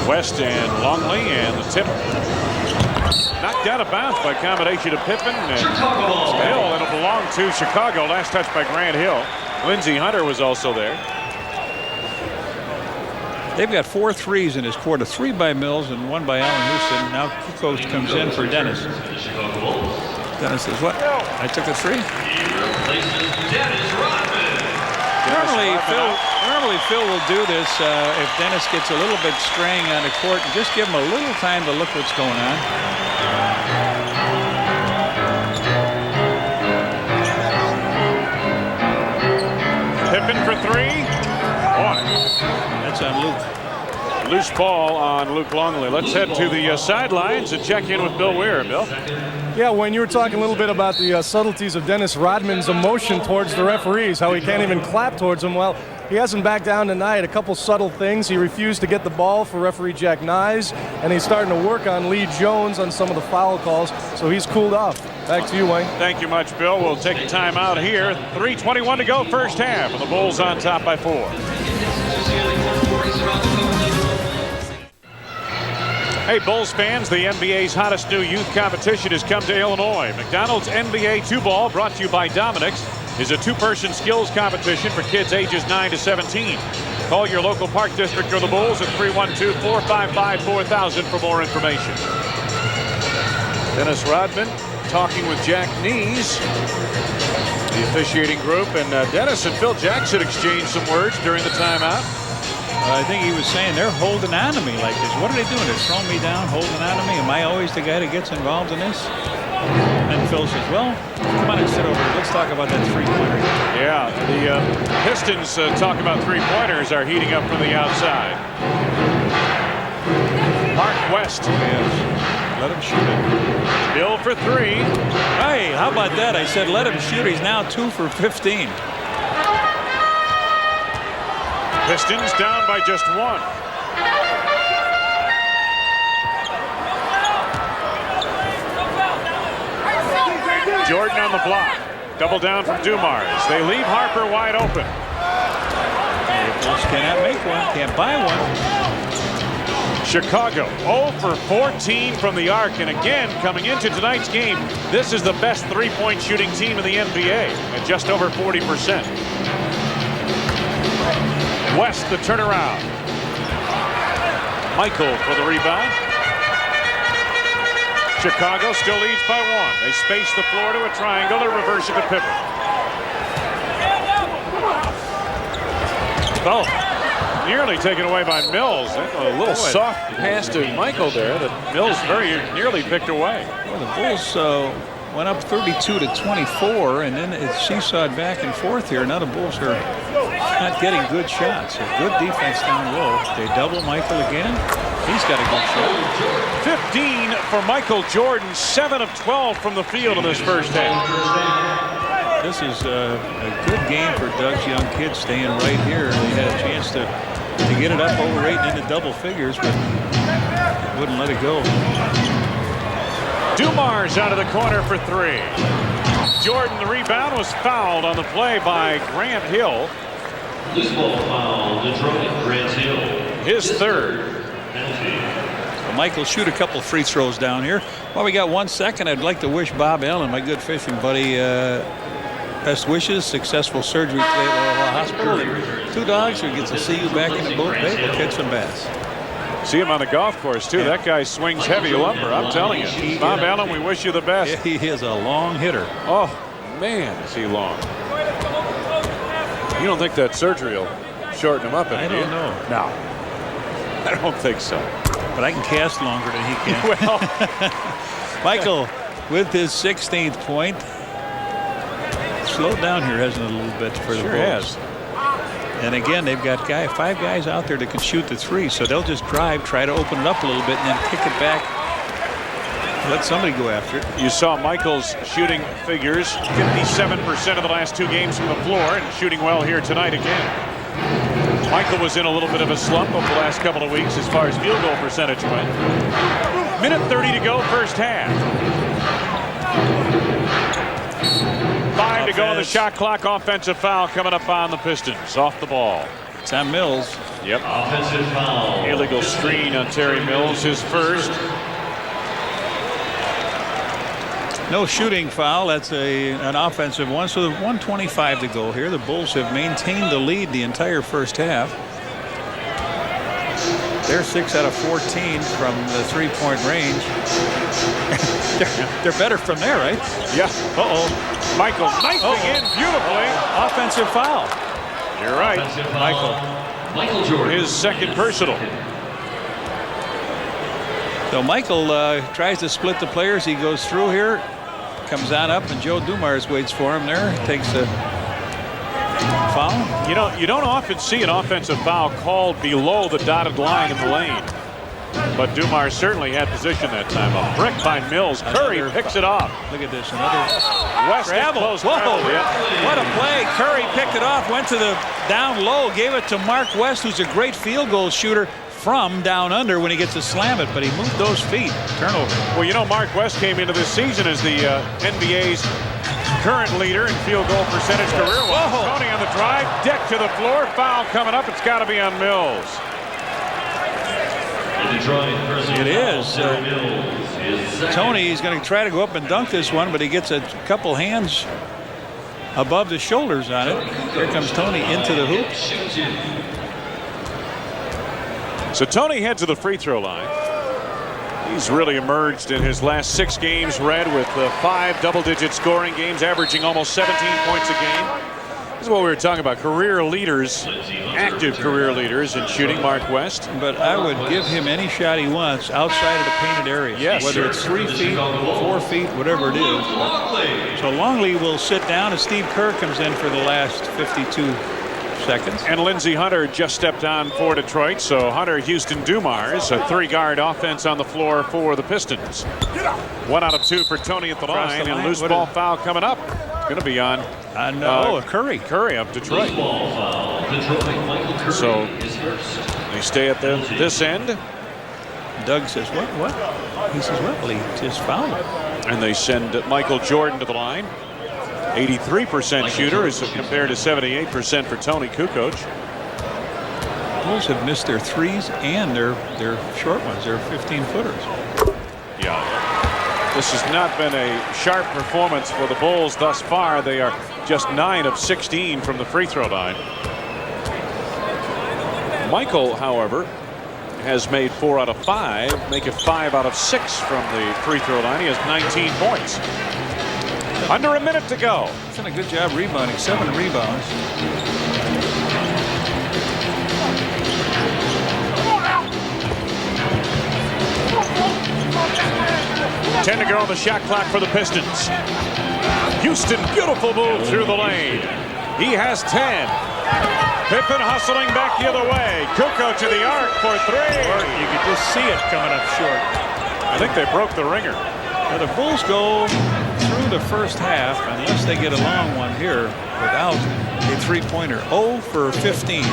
West and Longley, and the tip knocked out of bounds by combination of Pippen and Hill. It'll belong to Chicago. Last touch by Grant Hill. Lindsey Hunter was also there. They've got 4 threes in his quarter. 3 by Mills and 1 by Allen Houston. Now Kukoc comes in for Dennis. Dennis says, what? I took a 3? Normally Phil will do this if Dennis gets a little bit straying on the court and just give him a little time to look what's going on. Pippen for 3. That's on Luke. Loose ball on Luke Longley. Let's head to the sidelines and check in with Bill Weir. Bill? Yeah, when you were talking a little bit about the subtleties of Dennis Rodman's emotion towards the referees, how he can't even clap towards them. Well, he hasn't backed down tonight. A couple subtle things. He refused to get the ball for referee Jack Nyes, and he's starting to work on Lee Jones on some of the foul calls, so he's cooled off. Back to you, Wayne. Thank you much, Bill. We'll take a timeout here. 3:21 to go first half, and the Bulls on top by 4. Hey, Bulls fans, the NBA's hottest new youth competition has come to Illinois. McDonald's NBA 2-Ball, brought to you by Dominic's, is a 2-person skills competition for kids ages 9 to 17. Call your local park district or the Bulls at 312-455-4000 for more information. Dennis Rodman talking with Jack Nyes, the officiating group, and Dennis and Phil Jackson exchanged some words during the timeout. I think he was saying they're holding on to me like this. What are they doing? They're throwing me down, holding on to me. Am I always the guy that gets involved in this? And Phil says, well, come on and sit over here. Let's talk about that three-pointer. Yeah, the Pistons talk about three-pointers are heating up from the outside. Mark West. Yes. Let him shoot it. Bill for 3. Hey, how about that? I said let him shoot. He's now 2 for 15. Pistons down by just 1. Jordan on the block. Double down from Dumars. They leave Harper wide open. Bulls cannot make one. Can't buy one. Chicago 0 for 14 from the arc, and again, coming into tonight's game, this is the best three-point shooting team in the NBA at just over 40%. West the turnaround. Michael for the rebound. Chicago still leads by 1. They space the floor to a triangle. They reverse it to Pippen. Oh, nearly taken away by Mills. A little soft pass to Michael there that Mills very nearly picked away. Well, the Bulls went up 32-24, and then it seesawed back and forth here. Now the Bulls are not getting good shots. A good defense down low. They double Michael again. He's got a good shot. 15 for Michael Jordan, 7 of 12 from the field in this first half. This is a good game for Doug's young kids staying right here. They had a chance to get it up over 8 and into double figures, but wouldn't let it go. Dumars out of the corner for 3. Jordan, the rebound, was fouled on the play by Grant Hill. Loose ball foul, Detroit, Grant Hill. His third. Well, Michael shoot a couple free throws down here. Well, we got 1 second. I'd like to wish Bob Allen, my good fishing buddy, best wishes, successful surgery today at the hospital. And 2 Dogs, who gets to see you back in the boat, babe. We'll catch some bass. See him on the golf course, too. Yeah. That guy swings heavy lumber, I'm telling you. Bob Allen, we wish you the best. Yeah, he is a long hitter. Oh, man, is he long. You don't think that surgery will shorten him up? I don't know. No, I don't think so. But I can cast longer than he can. Well, Michael with his 16th point. Slowed down here, hasn't it, a little bit for the Bulls? Has. And again, they've got 5 guys out there that can shoot the 3, so they'll just drive, try to open it up a little bit, and then kick it back. Let somebody go after it. You saw Michael's shooting figures, 57% of the last 2 games from the floor, and shooting well here tonight again. Michael was in a little bit of a slump over the last couple of weeks as far as field goal percentage went. Minute 30 to go, first half. 5 to go on the shot clock. Offensive foul coming up on the Pistons. Off the ball. It's on Mills. Yep. Offensive foul. Illegal screen on Terry Mills, his first. No shooting foul. That's an offensive one. So there's 1:25 to go here. The Bulls have maintained the lead the entire first half. They're 6 out of 14 from the 3-point range. they're better from there, right? Yeah. Uh-oh. Michael knifing in beautifully. Offensive foul. You're right. Michael Jordan. His second personal. So Michael tries to split the players. He goes through here, comes on up, and Joe Dumars waits for him there. Takes a foul. You don't often see an offensive foul called below the dotted line in the lane. But Dumars certainly had position that time. A brick by Mills. Curry picks it off. Look at this. Another West travel. Whoa. What a play. Curry picked it off, went to the down low, gave it to Mark West, who's a great field goal shooter from down under when he gets to slam it, but he moved those feet. Turnover. Well, you know, Mark West came into this season as the NBA's current leader in field goal percentage career. Tony on the drive, deck to the floor, foul coming up. It's got to be on Mills. It is. Tony is going to try to go up and dunk this one, but he gets a couple hands above the shoulders on it. Here comes Tony into the hoop. So Tony heads to the free throw line. He's really emerged in his last 6 games, Red, with 5 double-digit scoring games, averaging almost 17 points a game. This is what we were talking about. Career leaders, active career leaders in shooting, Mark West. But I would give him any shot he wants outside of the painted area. Yes. Whether it's 3 feet, 4 feet, whatever it is. So Longley will sit down as Steve Kerr comes in for the last 52 seconds. And Lindsey Hunter just stepped on for Detroit. So Hunter, Houston, Dumars, a 3-guard offense on the floor for the Pistons. 1 out of 2 for Tony at the line, and loose ball foul coming up. Going to be on Curry. Curry of Detroit. Loose ball foul. Detroit, Michael Curry So is first. they stay at this end. Doug says, what? He says, well, he just fouled him. And they send Michael Jordan to the line. 83% shooter as compared to 78% for Tony Kukoc. Bulls have missed their threes and their short ones, their 15-footers. Yeah. This has not been a sharp performance for the Bulls thus far. They are just 9 of 16 from the free throw line. Michael, however, has made 4 out of 5, make it 5 out of 6 from the free throw line. He has 19 points. Under a minute to go. He's done a good job rebounding, 7 rebounds. Ten to go on the shot clock for the Pistons. Houston, beautiful move through the lane. He has 10. Pippen hustling back the other way. Kukoc to the arc for 3. You could just see it coming up short. I think they broke the ringer. Now the Bulls go through the first half, unless they get a long one here, without a three-pointer. 0 for 15.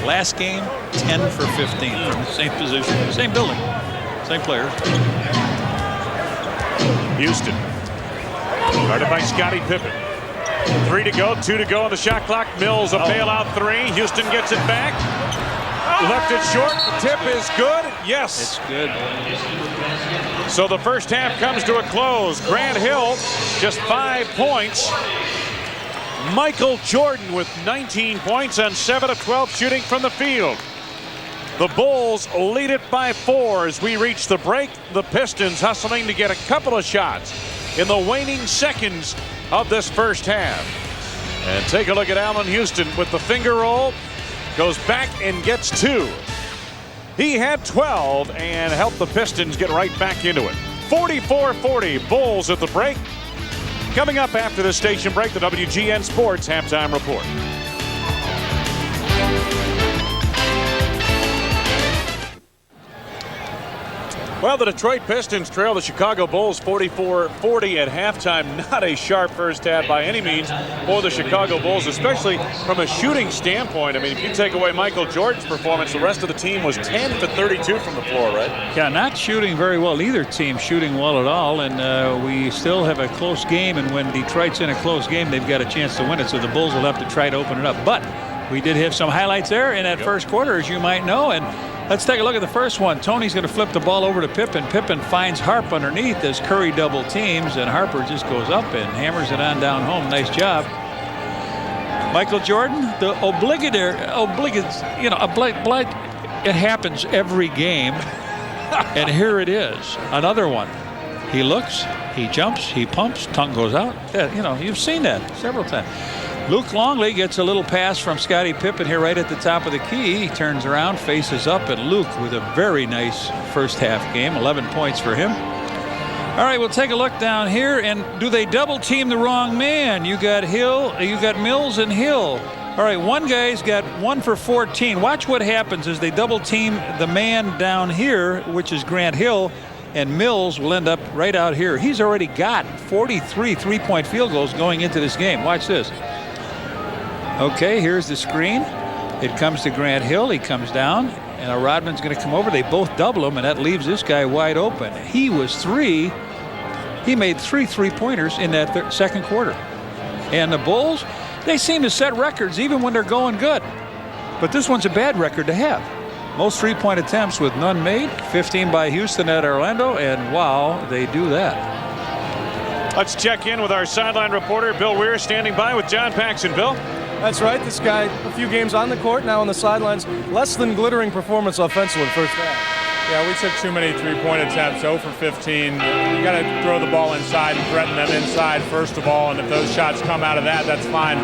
Last game, 10 for 15 from the same position, same building, same players. Houston, guarded by Scottie Pippen. 3 to go, 2 to go on the shot clock. Mills a bailout 3. Houston gets it back. Left it short. The tip is good. Yes. It's good. So the first half comes to a close. Grant Hill just 5 points. Michael Jordan with 19 points on 7 of 12 shooting from the field. The Bulls lead it by 4 as we reach the break. The Pistons hustling to get a couple of shots in the waning seconds of this first half. And take a look at Allen Houston with the finger roll. Goes back and gets 2. He had 12 and helped the Pistons get right back into it. 44-40 Bulls at the break. Coming up after the station break, the WGN Sports Halftime Report. Well, the Detroit Pistons trail the Chicago Bulls 44-40 at halftime. Not a sharp first half by any means for the Chicago Bulls, especially from a shooting standpoint. I mean, if you take away Michael Jordan's performance, the rest of the team was 10 for 32 from the floor, right? Yeah, not shooting very well. Either team shooting well at all, and we still have a close game, and when Detroit's in a close game, they've got a chance to win it, so the Bulls will have to try to open it up. But we did have some highlights there in that first quarter, as you might know, and let's take a look at the first one. Tony's going to flip the ball over to Pippen. Pippen finds Harp underneath as Curry double teams, and Harper just goes up and hammers it on down home. Nice job. Michael Jordan, the it happens every game, and here it is, another one. He looks, he jumps, he pumps, tongue goes out. Yeah, you've seen that several times. Luke Longley gets a little pass from Scottie Pippen here right at the top of the key. He turns around, faces up, and Luke with a very nice first half game. 11 points for him. All right, we'll take a look down here. And do they double team the wrong man? You got Mills and Hill. All right, one guy's got 1 for 14. Watch what happens as they double team the man down here, which is Grant Hill, and Mills will end up right out here. He's already got 43 three-point field goals going into this game. Watch this. Okay, here's the screen. It comes to Grant Hill. He comes down, and Rodman's going to come over. They both double him, and that leaves this guy wide open. He was 3. He made 3 3-pointers in that second quarter. And the Bulls, they seem to set records even when they're going good. But this one's a bad record to have. Most 3-point attempts with none made. 15 by Houston at Orlando, and wow, they do that. Let's check in with our sideline reporter, Bill Weir, standing by with John Paxson. Bill? That's right. This guy, a few games on the court, now on the sidelines. Less than glittering performance offensively first half. Yeah, we took too many three-point attempts, 0 for 15. You got to throw the ball inside and threaten them inside first of all, and if those shots come out of that, that's fine.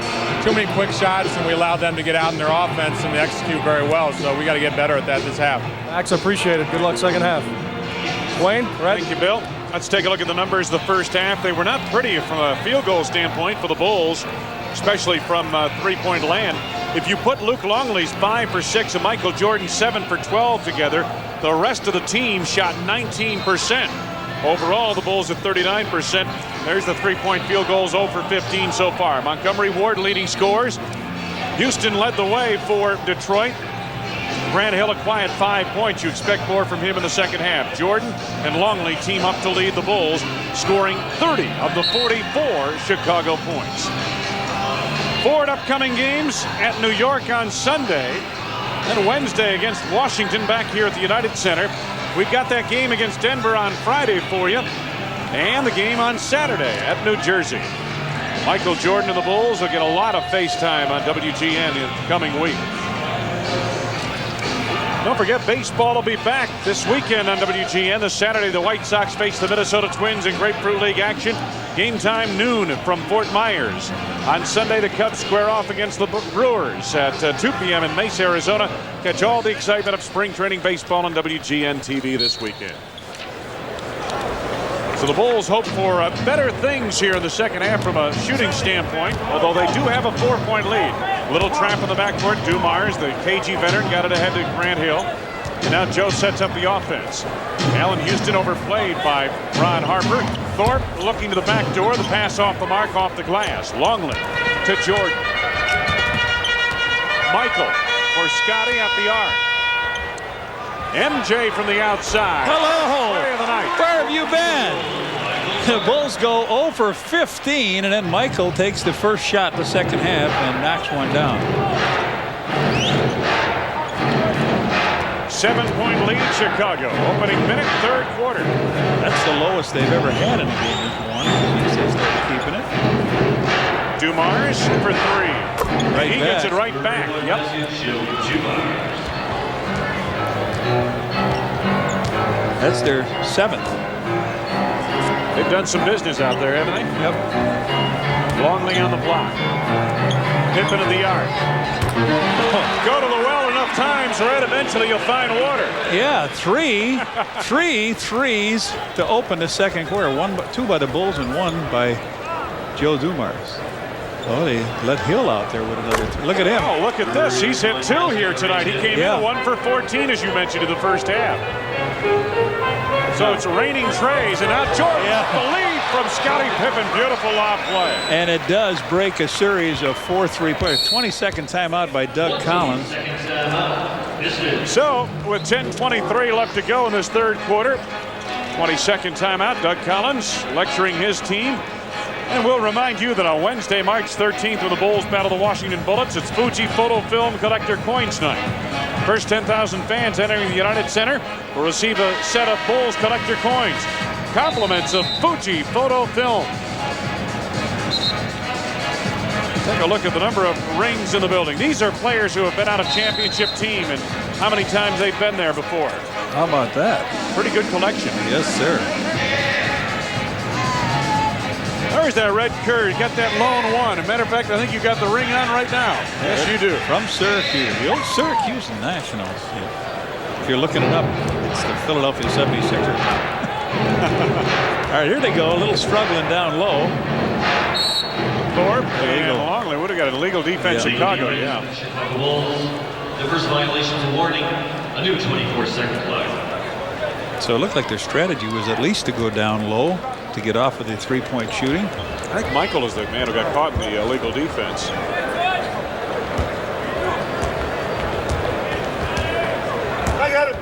Too many quick shots, and we allowed them to get out in their offense, and they execute very well, so we got to get better at that this half. Max, appreciate it. Good luck second half. Wayne, Red? Thank you, Bill. Let's take a look at the numbers of the first half. They were not pretty from a field goal standpoint for the Bulls, especially from three-point land. If you put Luke Longley's 5 for 6 and Michael Jordan 7 for 12 together, the rest of the team shot 19%. Overall, the Bulls at 39%. There's the three-point field goals, 0 for 15 so far. Montgomery Ward leading scores. Houston led the way for Detroit. Grant Hill a quiet 5 points. You expect more from him in the second half. Jordan and Longley team up to lead the Bulls, scoring 30 of the 44 Chicago points. Forward upcoming games at New York on Sunday. And Wednesday against Washington back here at the United Center. We've got that game against Denver on Friday for you. And the game on Saturday at New Jersey. Michael Jordan and the Bulls will get a lot of face time on WGN in the coming week. Don't forget, baseball will be back this weekend on WGN. This Saturday, the White Sox face the Minnesota Twins in Grapefruit League action. Game time noon from Fort Myers. On Sunday, the Cubs square off against the Brewers at 2 p.m. in Mesa, Arizona. Catch all the excitement of spring training baseball on WGN TV this weekend. So the Bulls hope for better things here in the second half from a shooting standpoint, although they do have a 4-point lead. Little trap in the backcourt. Dumars, the KG veteran, got it ahead to Grant Hill. And now Joe sets up the offense. Allen Houston overplayed by Ron Harper. Thorpe looking to the back door. The pass off the mark, off the glass. Longley to Jordan. Michael for Scotty at the arc. MJ from the outside. Hello. Play of the night. Where have you been? The Bulls go 0 for 15, and then Michael takes the first shot the second half and knocks one down. 7-point lead, Chicago. Opening minute, third quarter. That's the lowest they've ever had in a game is one. At least they start keeping it. Dumars for three. Right he back. gets it right back. Yep. That's their 7th. They've done some business out there, haven't they? Yep. Longley on the block. Pippen to the arc. Go to the well enough times, right? Eventually you'll find water. Yeah, three threes to open the second quarter. Two by the Bulls and one by Joe Dumars. Oh, they let Hill out there with another three. Look at him. Oh, look at this. He's hit 2 here tonight. He came in 1 for 14, as you mentioned, in the first half. So it's raining trays, and now Jordan, the lead from Scottie Pippen. Beautiful lob play. And it does break a series of 4 3-pointers. 22nd timeout by Doug Collins. So with 10:23 left to go in this third quarter, 22nd timeout, Doug Collins lecturing his team. And we'll remind you that on Wednesday, March 13th, when the Bulls battle the Washington Bullets, it's Fuji Photo Film Collector Coins Night. First 10,000 fans entering the United Center will receive a set of Bulls collector coins. Compliments of Fuji Photo Film. Take a look at the number of rings in the building. These are players who have been on a championship team and how many times they've been there before. How about that? Pretty good collection. Yes, sir. There's that red curd. Got that lone one. As a matter of fact, I think you got the ring on right now. Yes, you do. From Syracuse, the old Syracuse Nationals. If you're looking it up, it's the Philadelphia 76ers. All right, here they go. A little struggling down low. Thorpe and Longley would have got an illegal defense. Chicago, Chicago Bulls. The first violation is a warning. A new 24-second flag. So it looked like their strategy was at least to go down low to get off of the 3-point shooting. I think Michael is the man who got caught in the illegal defense. I got it.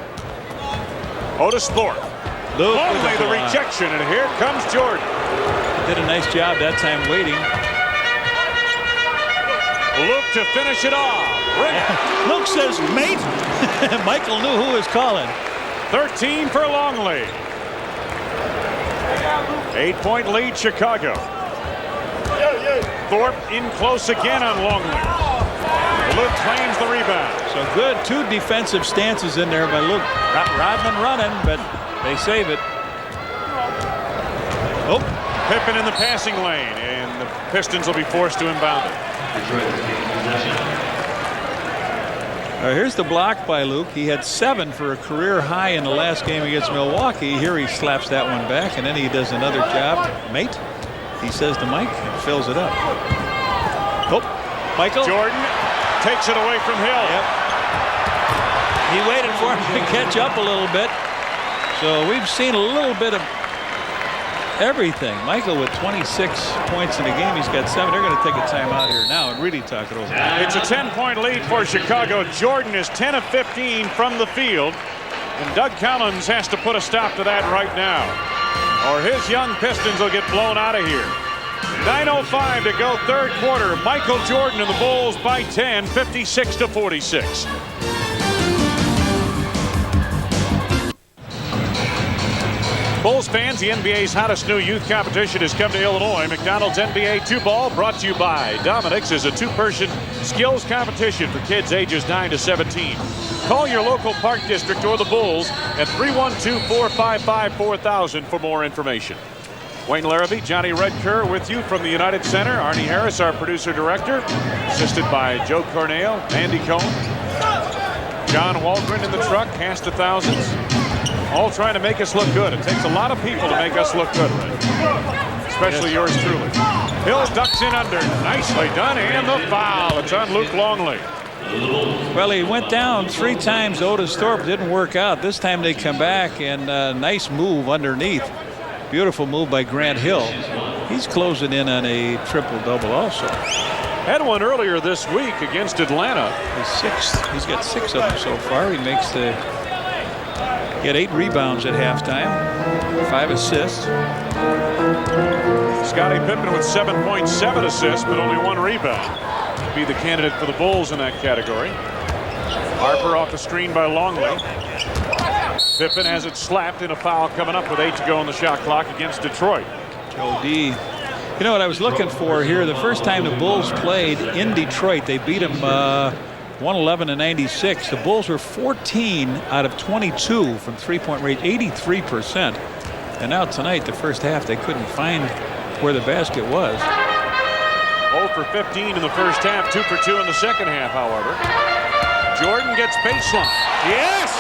Otis Thorpe. Longley the rejection, and here comes Jordan. Did a nice job that time waiting. Luke to finish it off. Luke says, mate. Michael knew who was calling. 13 for Longley. 8-point lead, Chicago. Thorpe in close again on Longley. Luke claims the rebound. So good 2 defensive stances in there by Luke. Rodman running, but they save it. Oh. Pippen in the passing lane, and the Pistons will be forced to inbound it. Here's the block by Luke. He had 7 for a career high in the last game against Milwaukee. Here he slaps that one back, and then he does another job. Mate, he says to Mike, and fills it up. Oh, Michael. Jordan takes it away from Hill. Yep. He waited for him to catch up a little bit. So we've seen a little bit of everything. Michael with 26 points in the game. He's got 7. They're going to take a timeout here now and really talk it over. It's a 10-point lead for Chicago. Jordan is 10 of 15 from the field. And Doug Collins has to put a stop to that right now, or his young Pistons will get blown out of here. 9:05 to go, third quarter. Michael Jordan and the Bulls by 10, 56-46. Bulls fans, the NBA's hottest new youth competition has come to Illinois. McDonald's NBA 2-Ball, brought to you by Dominic's, is a two-person skills competition for kids ages 9 to 17. Call your local park district or the Bulls at 312-455-4000 for more information. Wayne Larrabee, Johnny Redker with you from the United Center. Arnie Harris, our producer-director, assisted by Joe Cornell, Andy Cohn, John Waldron in the truck, cast of thousands. All trying to make us look good. It takes a lot of people to make us look good, right? Especially yours truly. Hill ducks in under. Nicely done, and the foul. It's on Luke Longley. Well, he went down 3 times. Otis Thorpe didn't work out. This time they come back, and nice move underneath. Beautiful move by Grant Hill. He's closing in on a triple-double also. Had one earlier this week against Atlanta. He's got 6 of them so far. He makes the... He had 8 rebounds at halftime, 5 assists. Scottie Pippen with 7.7 assists, but only 1 rebound. Be the candidate for the Bulls in that category. Harper off the screen by Longley. Pippen has it slapped in a foul coming up with 8 to go on the shot clock against Detroit. Joe D. You know what I was looking for here? The first time the Bulls played in Detroit, they beat them 111-96. The Bulls were 14 out of 22 from three-point range, 83%. And now tonight, the first half, they couldn't find where the basket was. 0 for 15 in the first half, 2 for 2 in the second half, however. Jordan gets baseline. Yes!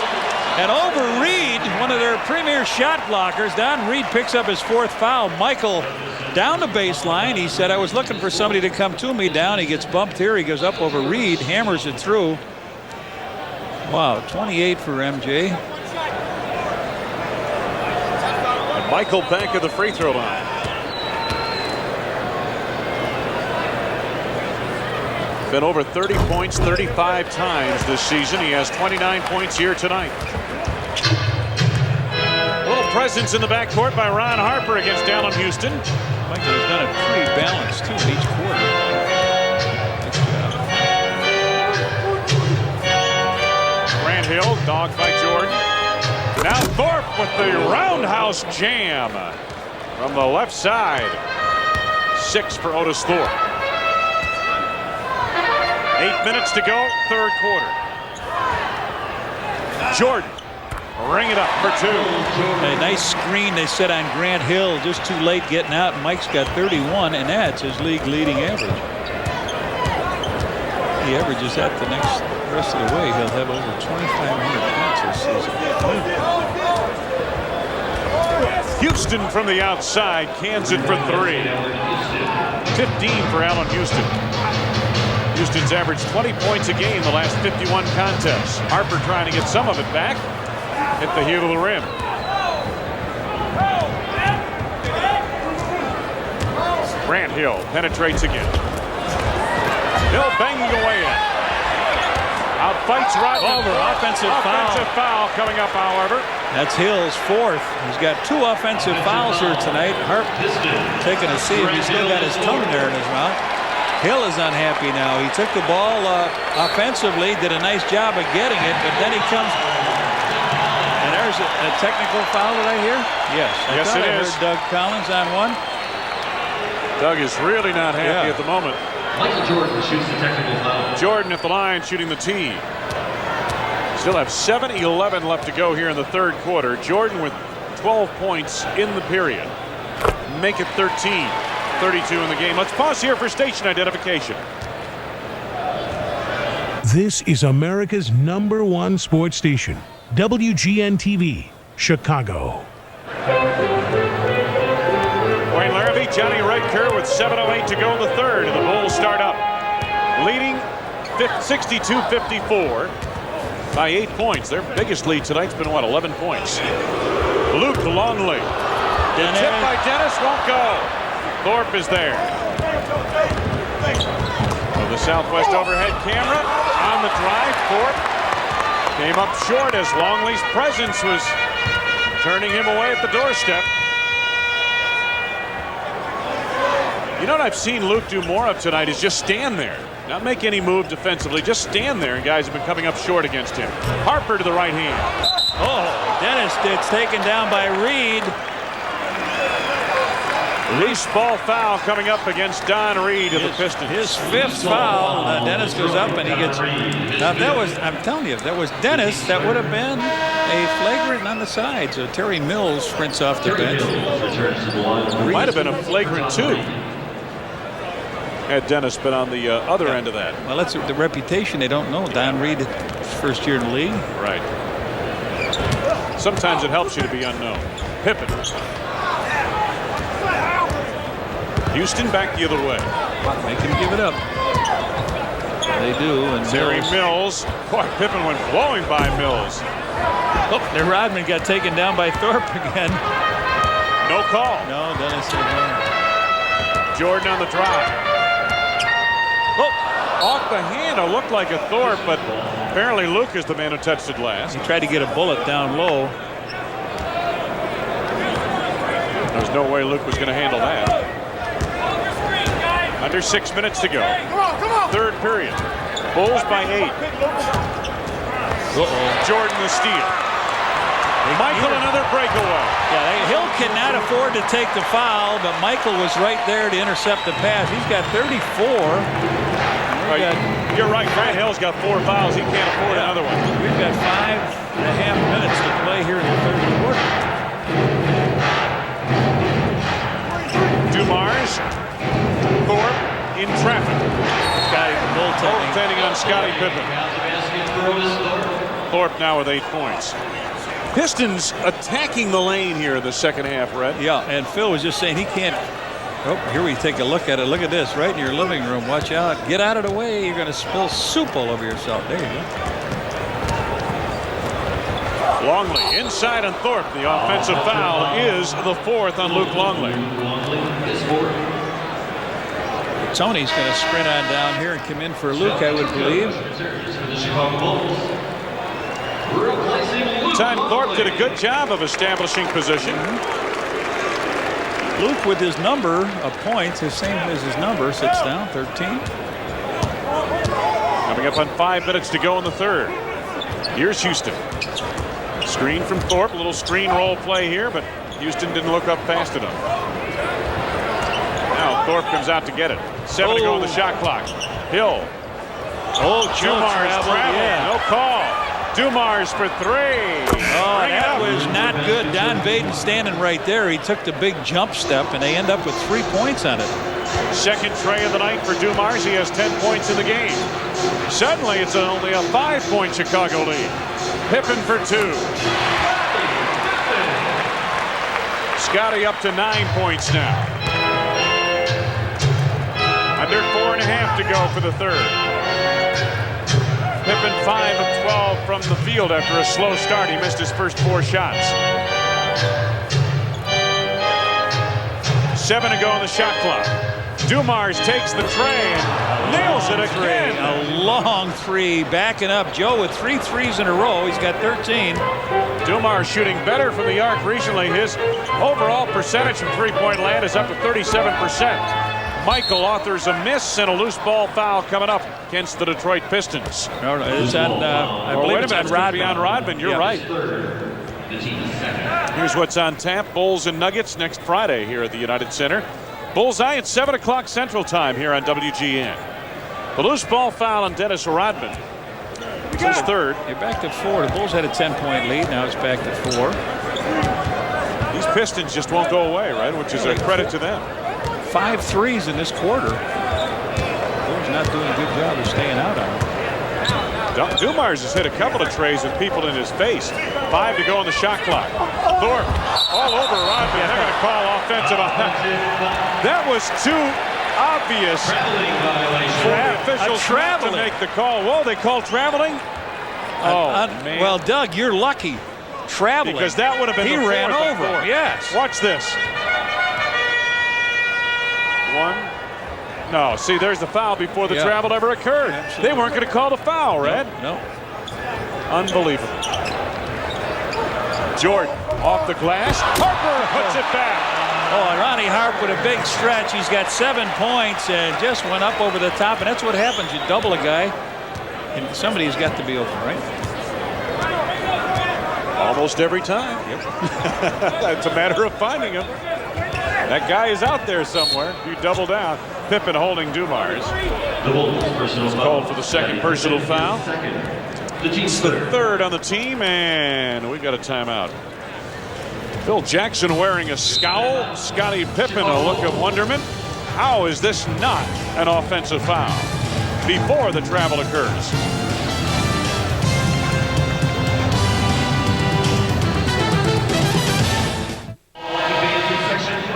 And over Reed, one of their premier shot blockers, Don Reed picks up his 4th foul. Michael down the baseline. He said, I was looking for somebody to come to me down. He gets bumped here. He goes up over Reed, hammers it through. Wow, 28 for MJ. And Michael back at the free throw line. Been over 30 points 35 times this season. He has 29 points here tonight. A little presence in the backcourt by Ron Harper against Allen Houston. Michael has done it pretty balanced too in each quarter. Grant Hill, dogged by Jordan. Now Thorpe with the roundhouse jam from the left side. 6 for Otis Thorpe. 8 minutes to go, third quarter. Jordan, ring it up for 2. A nice screen they set on Grant Hill, just too late getting out. Mike's got 31, and that's his league leading average. He averages that the rest of the way. He'll have over 2,500 points this season. Houston from the outside, cans it for 3. 15 for Allen Houston. Houston's averaged 20 points a game the last 51 contests. Harper trying to get some of it back. Hit the heel of the rim. Grant Hill penetrates again. Hill banging away in. Outfights right over. Offensive foul coming up, however. That's Hill's 4th. He's got 2 offensive fouls here tonight. Harp taking a see if he's still got his tongue there in his mouth. Hill is unhappy now. He took the ball offensively, did a nice job of getting it, but then he comes. And there's a technical foul that I hear? Yes. I heard Doug Collins on one. Doug is really not happy at the moment. Michael Jordan shoots the technical foul. Jordan at the line shooting the tee. Still have 7:11 left to go here in the third quarter. Jordan with 12 points in the period. Make it 13. 32 in the game. Let's pause here for station identification. This is America's #1 sports station, WGN-TV, Chicago. Wayne Larrabee, Johnny Redker with 7:08 to go in the third, and the Bulls start up, leading 62-54 by 8 points. Their biggest lead tonight's been, 11 points. Luke Longley. Tip by Dennis, won't go. Thorpe is there. The Southwest overhead camera on the drive. Thorpe came up short as Longley's presence was turning him away at the doorstep. You know what I've seen Luke do more of tonight is just stand there. Not make any move defensively, just stand there, and guys have been coming up short against him. Harper to the right hand. Oh, Dennis gets taken down by Reed. Loose ball foul coming up against Don Reed of the Pistons. His 5th foul. Dennis goes up and he gets. Now that was, I'm telling you, if that was Dennis, that would have been a flagrant on the side. So Terry Mills sprints off the bench. Might have been a flagrant 2. Had Dennis been on the other end of that. Well, that's the reputation. They don't know. Don Reed, first year in the league. Right. Sometimes it helps you to be unknown. Pippen. Houston back the other way. Make him give it up. They do. And Terry Mills. Boy, Pippen went blowing by Mills. Oh, the Rodman got taken down by Thorpe again. No call. No, Dennis said no. Jordan on the drive. Oh, off the hand. It looked like a Thorpe, but apparently Luke is the man who touched it last. He tried to get a bullet down low. There's no way Luke was going to handle that. Under 6 minutes to go. Third period. Bulls by 8. Jordan the steal. Michael another breakaway. Yeah, Hill cannot afford to take the foul, but Michael was right there to intercept the pass. He's got 34. You're right. Grant Hill's got 4 fouls. He can't afford another one. We've got 5.5 minutes to play here in the third quarter. Dumars. Thorpe in traffic. Scotty goaltending on Scottie Pippen. Thorpe now with 8 points. Pistons attacking the lane here in the second half, Red. Yeah, and Phil was just saying he can't. Oh, here we take a look at it. Look at this, right in your living room. Watch out. Get out of the way. You're going to spill soup all over yourself. There you go. Longley inside on Thorpe. The offensive foul is the 4th on Luke Longley. Tony's going to sprint on down here and come in for Luke, I would believe. Time Thorpe did a good job of establishing position. Luke with his number of points, the same as his number, sits down, 13. Coming up on 5 minutes to go in the third. Here's Houston. Screen from Thorpe, a little screen roll play here, but Houston didn't look up fast enough. Now Thorpe comes out to get it. 7 to go on the shot clock. Hill. Dumars travel. Yeah. No call. Dumars for 3. Oh, that was not good. Don Vaden standing right there. He took the big jump step, and they end up with 3 points on it. Second tray of the night for Dumars. He has 10 points in the game. Suddenly, it's only a 5-point Chicago lead. Pippen for 2. Scotty up to 9 points now. Under 4.5 to go for the third. Pippen 5 of 12 from the field after a slow start. He missed his first 4 shots. 7 to go on the shot clock. Dumars takes the tray and nails it again. A long 3, backing up. Joe with 3 threes in a row. He's got 13. Dumars shooting better from the arc recently. His overall percentage from three-point land is up to 37%. Michael authors a miss and a loose ball foul coming up against the Detroit Pistons. No, it's on, I believe it's on Rodman. On Rodman. You're right. Here's what's on tap. Bulls and Nuggets next Friday here at the United Center. Bullseye at 7 o'clock Central Time here on WGN. The loose ball foul on Dennis Rodman. It's his third. You're back to 4. The Bulls had a 10-point lead. Now it's back to 4. These Pistons just won't go away, right? Which is a credit to them. 5 threes in this quarter. Bulls not doing a good job of staying out on it. Dumars has hit a couple of trays with people in his face. 5 to go on the shot clock. Thorpe all over Rodman. They're going to call offensive. That was too obvious for the officials not to make the call. Whoa, they called traveling? Man. Well, Doug, you're lucky. Traveling. Because that would have been he the ran fourth over him. Yes. Watch this. 1. No, see, there's the foul before the travel ever occurred. Absolutely. They weren't going to call the foul, Red. No. Unbelievable. Jordan off the glass. Harper puts it back. Oh, and Ronnie Harp with a big stretch. He's got 7 points and just went up over the top. And that's what happens. You double a guy, and somebody's got to be open, right? Almost every time. Yep. It's a matter of finding him. That guy is out there somewhere. You double down. Pippen holding Dumars. The Bulls personal foul. Called for the second personal foul. The team's The third on the team, and we've got a timeout. Phil Jackson wearing a scowl. Scottie Pippen a look of wonderment. How is this not an offensive foul before the travel occurs?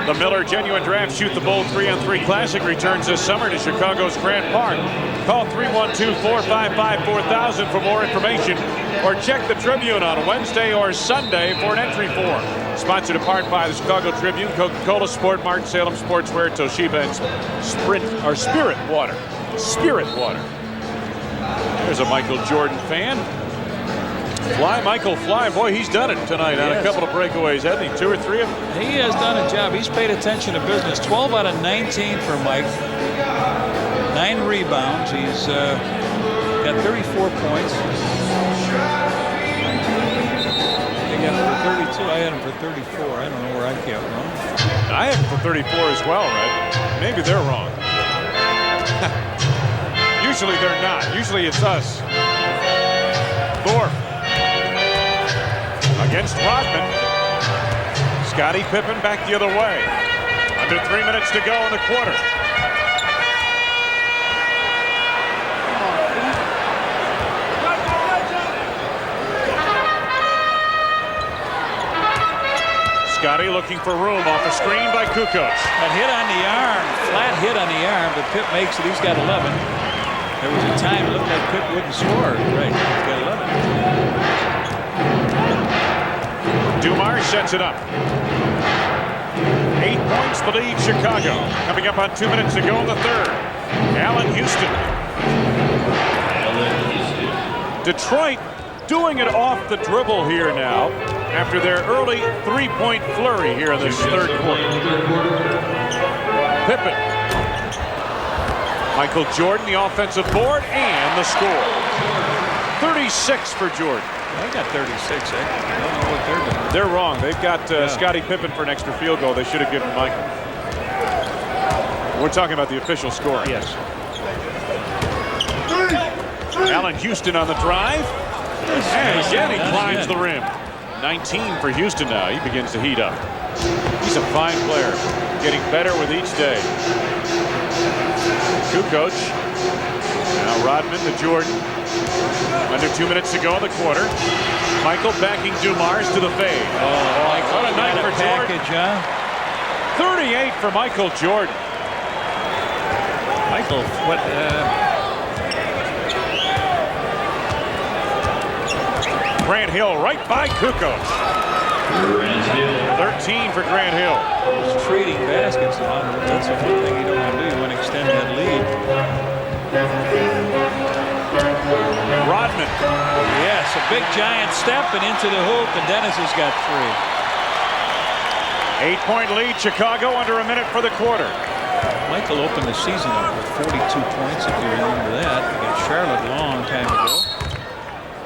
The Miller Genuine Draft Shoot the Bull 3-on-3 Classic returns this summer to Chicago's Grant Park. Call 312-455-4000 for more information, or check the Tribune on Wednesday or Sunday for an entry form. Sponsored in part by the Chicago Tribune, Coca-Cola, Sport Mart, Salem Sportswear, Toshiba, and Spirit Water. Spirit Water. There's a Michael Jordan fan. Fly, Michael, fly. Boy, he's done it tonight on a couple of breakaways, hasn't he? 2 or 3 of them? He has done a job. He's paid attention to business. 12 out of 19 for Mike. 9 rebounds. He's got 34 points. They got him for 32. I had him for 34. I don't know where I came from. I had him for 34 as well, right? Maybe they're wrong. Usually they're not. Usually it's us. Thorpe. Against Rodman. Scottie Pippen back the other way. Under 3 minutes to go in the quarter. Scottie looking for room off a screen by Kukoc. That hit on the arm, flat hit on the arm, but Pitt makes it. He's got 11. There was a time it looked like Pitt wouldn't score. Right, he's got 11. Dumars sets it up. 8 points the lead, Chicago. Coming up on 2 minutes to go in the third. Allen Houston. Detroit doing it off the dribble here now after their early 3-point flurry here in this third quarter. Pippen. Michael Jordan, the offensive board, and the score. 36 for Jordan. I got 36. I don't know what they're doing. They're wrong. They've got Scottie Pippen for an extra field goal. They should have given Michael. We're talking about the official score. Yes. Allen Houston on the drive. And again, he climbs the rim. 19 for Houston now. He begins to heat up. He's a fine player. Getting better with each day. Kukoc. Now Rodman to Jordan. Under 2 minutes to go in the quarter. Michael backing Dumars to the fade. What a night for Jordan. 38 for Michael Jordan. Michael, what? Grant Hill right by Kukoc. 13 for Grant Hill. He's trading baskets. That's the one thing you don't want to do. You want to extend that lead. Rodman. Yes, a big giant step and into the hoop, and Dennis has got 3. 8-point lead, Chicago, under a minute for the quarter. Michael opened the season up with 42 points, if you remember that, against Charlotte a long time ago.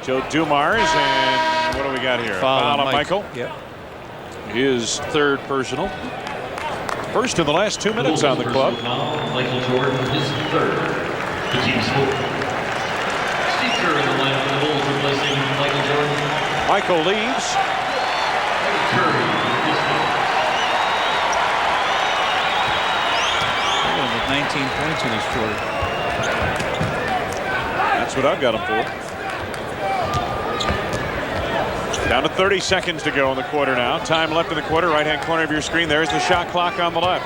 Joe Dumars, and what do we got here? Foul on Michael. Yep. His third personal. First in the last 2 minutes on the club. Michael Jordan, his third. The team's fourth. Steve Kerr in the lineup for the Bulls, replacing Michael Jordan. Michael leaves. Curry. With 19 points in his quarter. That's what I've got him for. Down to 30 seconds to go in the quarter now. Time left in the quarter. Right-hand corner of your screen. There's the shot clock on the left.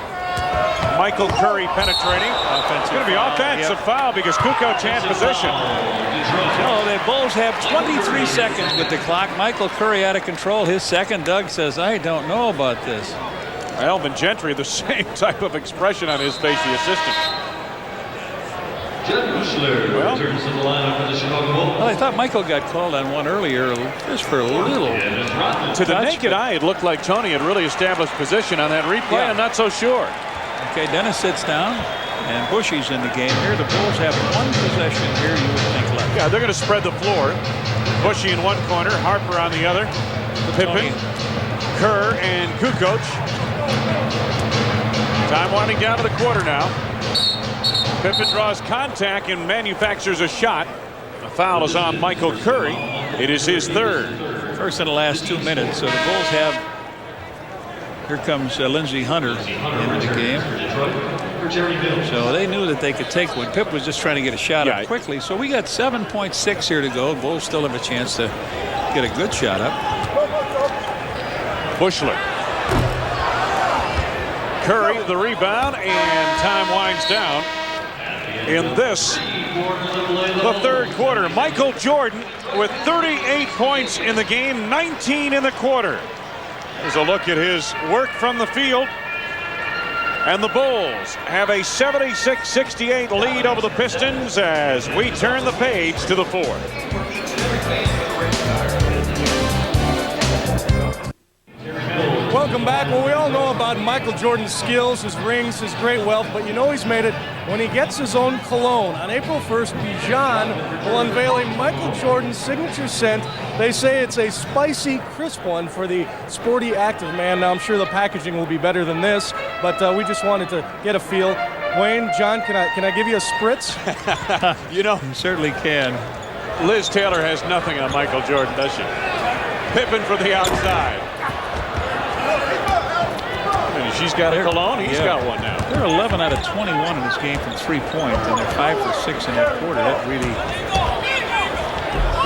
Michael Curry penetrating. It's going to be offensive foul because Kukoc had possession. No, the Bulls have 23 seconds with the clock. Michael Curry out of control. His second. Doug says, I don't know about this. Alvin Gentry, the same type of expression on his face, the assistant. Well, returns to the lineup for the Chicago Bulls. Well, I thought Michael got called on one earlier just for a little. To the naked eye, it looked like Tony had really established position on that replay. Yeah. I'm not so sure. Okay, Dennis sits down, and Bushy's in the game here. The Bulls have one possession here, you would think left. Yeah, they're going to spread the floor. Bushy in one corner, Harper on the other. Pippen, Kerr, and Kukoc. Time winding down to the quarter now. Pippen draws contact and manufactures a shot. A foul is on Michael Curry. It is his third. First in the last 2 minutes. So the Bulls have. Here comes Lindsey Hunter into the game. So they knew that they could take one. Pip was just trying to get a shot up quickly. So we got 7.6 here to go. Bulls still have a chance to get a good shot up. Bushler. Curry the rebound, and time winds down. In this, the third quarter, Michael Jordan with 38 points in the game, 19 in the quarter. Here's a look at his work from the field. And the Bulls have a 76-68 lead over the Pistons as we turn the page to the fourth. Welcome back. Well, we all know about Michael Jordan's skills, his rings, his great wealth, but you know he's made it when he gets his own cologne. On April 1st, Bijan will unveil a Michael Jordan signature scent. They say it's a spicy, crisp one for the sporty, active man. Now, I'm sure the packaging will be better than this, but we just wanted to get a feel. Wayne, John, can I give you a spritz? You know, you certainly can. Liz Taylor has nothing on Michael Jordan, does she? Pippen for the outside. She's got a cologne. He's got one now. They're 11 out of 21 in this game from 3-point, and they're 5 for 6 in that quarter. That really.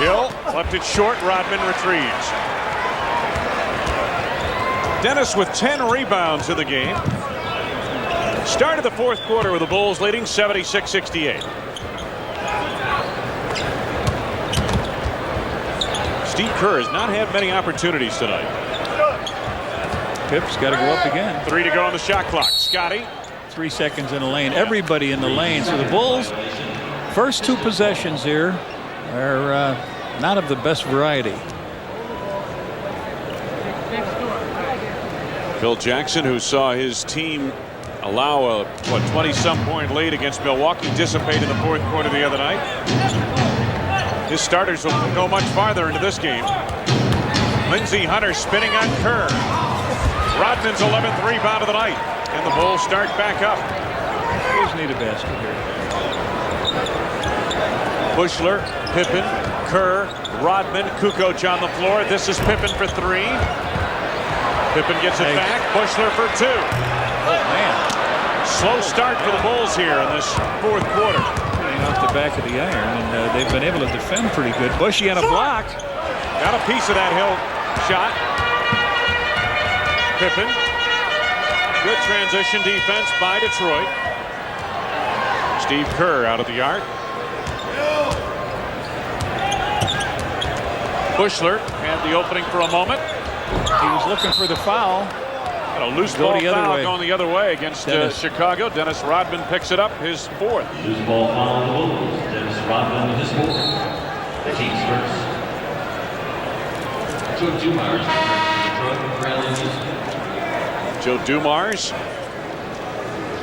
Hill left it short. Rodman retrieves. Dennis with 10 rebounds in the game. Started the fourth quarter with the Bulls leading 76-68. Steve Kerr has not had many opportunities tonight. Pip's got to go up again. 3 to go on the shot clock. Scotty. 3 seconds in the lane. Everybody in the lane. So the Bulls' first 2 possessions here are not of the best variety. Phil Jackson, who saw his team allow a 20-some point lead against Milwaukee, dissipate in the fourth quarter the other night. His starters will go much farther into this game. Lindsey Hunter spinning on Kerr. Rodman's 11th rebound of the night, and the Bulls start back up. Bulls need a basket here. Bushler, Pippen, Kerr, Rodman, Kukoc on the floor. This is Pippen for 3. Pippen gets it back. Bushler for 2. Oh, man. Slow start for the Bulls here in this fourth quarter. Off the back of the iron, and they've been able to defend pretty good. Bushy on a block. Got a piece of that Hill shot. Pippen. Good transition defense by Detroit. Steve Kerr out of the arc. Bushler had the opening for a moment. He was looking for the foul. Got a loose ball foul going the other way against Chicago. Dennis Rodman picks it up, his 4th. Loose ball foul on the Bulls. Dennis Rodman with his 4th. The team's first. Joe Dumars Joe Dumars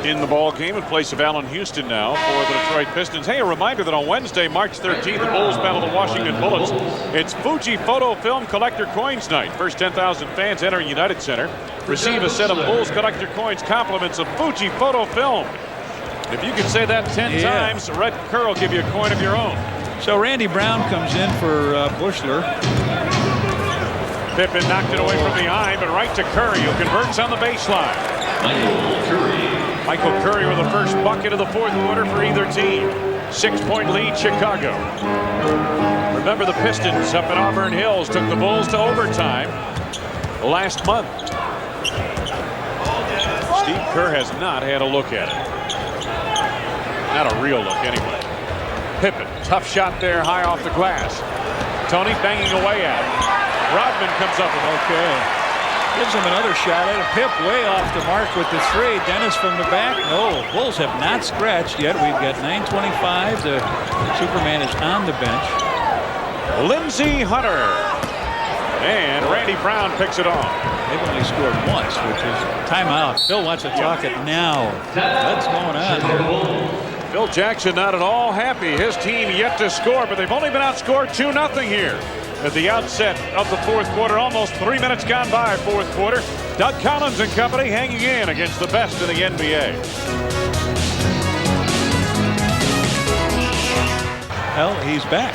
in the ball game in place of Allen Houston now for the Detroit Pistons. Hey, a reminder that on Wednesday, March 13th, the Bulls battle the Washington Bullets. It's Fuji Photo Film Collector Coins Night. First 10,000 fans enter United Center. Receive a set of Bulls Collector Coins compliments of Fuji Photo Film. If you can say that 10 times, Red Kerr will give you a coin of your own. So Randy Brown comes in for Bushler. Pippen knocked it away from behind, but right to Curry, who converts on the baseline. Michael Curry with the first bucket of the fourth quarter for either team. 6-point lead, Chicago. Remember, the Pistons up at Auburn Hills took the Bulls to overtime last month. Steve Kerr has not had a look at it. Not a real look, anyway. Pippen, tough shot there, high off the glass. Tony banging away at it. Rodman comes up with gives him another shot at it. Pip way off the mark with the 3. Dennis from the back. No, Bulls have not scratched yet. We've got 9:25. The Superman is on the bench. Lindsey Hunter. And Randy Brown picks it off. They've only scored once, which is timeout. Phil wants to talk it now. What's going on here? Phil Jackson not at all happy. His team yet to score, but they've only been outscored 2-0 here. at the outset of the fourth quarter. Almost 3 minutes gone by fourth quarter. Doug Collins and company hanging in against the best in the NBA. Well, he's back.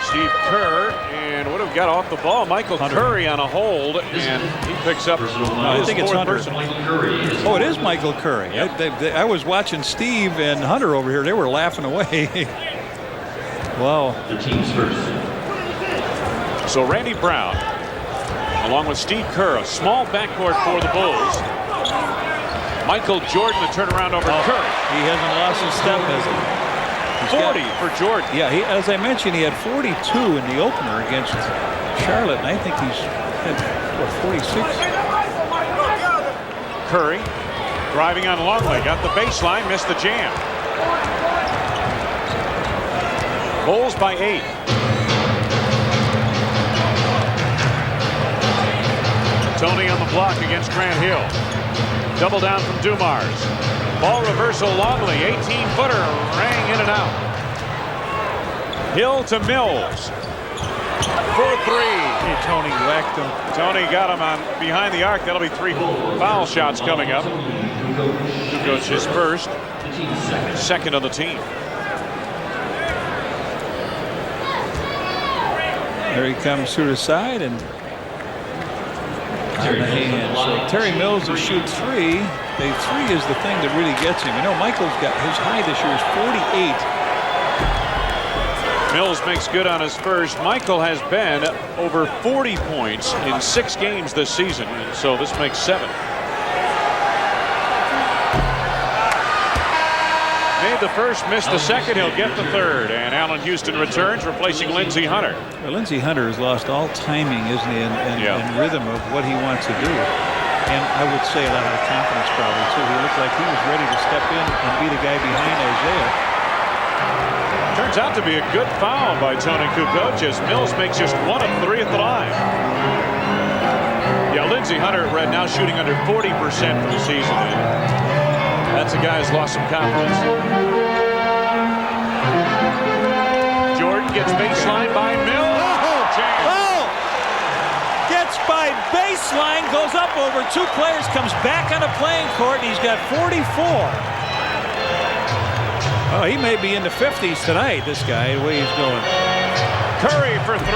Steve Kerr, and what have we got off the ball? Michael Curry on a hold, and he picks up. I think it's Hunter. Oh, it is Michael Curry. Yep. I was watching Steve and Hunter over here. They were laughing away. Wow. The team's first. So Randy Brown, along with Steve Kerr, a small backcourt for the Bulls. Michael Jordan, the turnaround over Curry. He hasn't lost his step, has he? 40 for Jordan. Yeah, as I mentioned, he had 42 in the opener against Charlotte, and I think he's had, what, 46? Curry driving on Longley, got the baseline, missed the jam. Bulls by 8. Tony on the block against Grant Hill. Double down from Dumars. Ball reversal, Longley, 18-footer, rang in and out. Hill to Mills. For 3. Hey, Tony whacked him. Tony got him on behind the arc. That'll be 3 foul shots coming up. Kukoc his first. Second on the team. There he comes to the side, and on the hand. So Terry Mills will shoot 3. The 3 is the thing that really gets him. You know, Michael's got his high this year is 48. Mills makes good on his first. Michael has been over 40 points in 6 games this season, so this makes 7. Made the first, missed the second. He'll get the third, and Allen Houston returns, replacing Lindsey Hunter. Well, Lindsey Hunter has lost all timing, isn't he, and rhythm of what he wants to do. And I would say a lot of confidence probably too. He looked like he was ready to step in and be the guy behind Isaiah. Turns out to be a good foul by Tony Kukoc as Mills makes just 1 of 3 at the line. Yeah, Lindsey Hunter right now shooting under 40% for the season. That's a guy who's lost some confidence. Jordan gets baseline by Mills. Gets by baseline, goes up over 2 players, comes back on the playing court, and he's got 44. Oh, he may be in the 50s tonight, this guy, the way he's going. Curry for 3.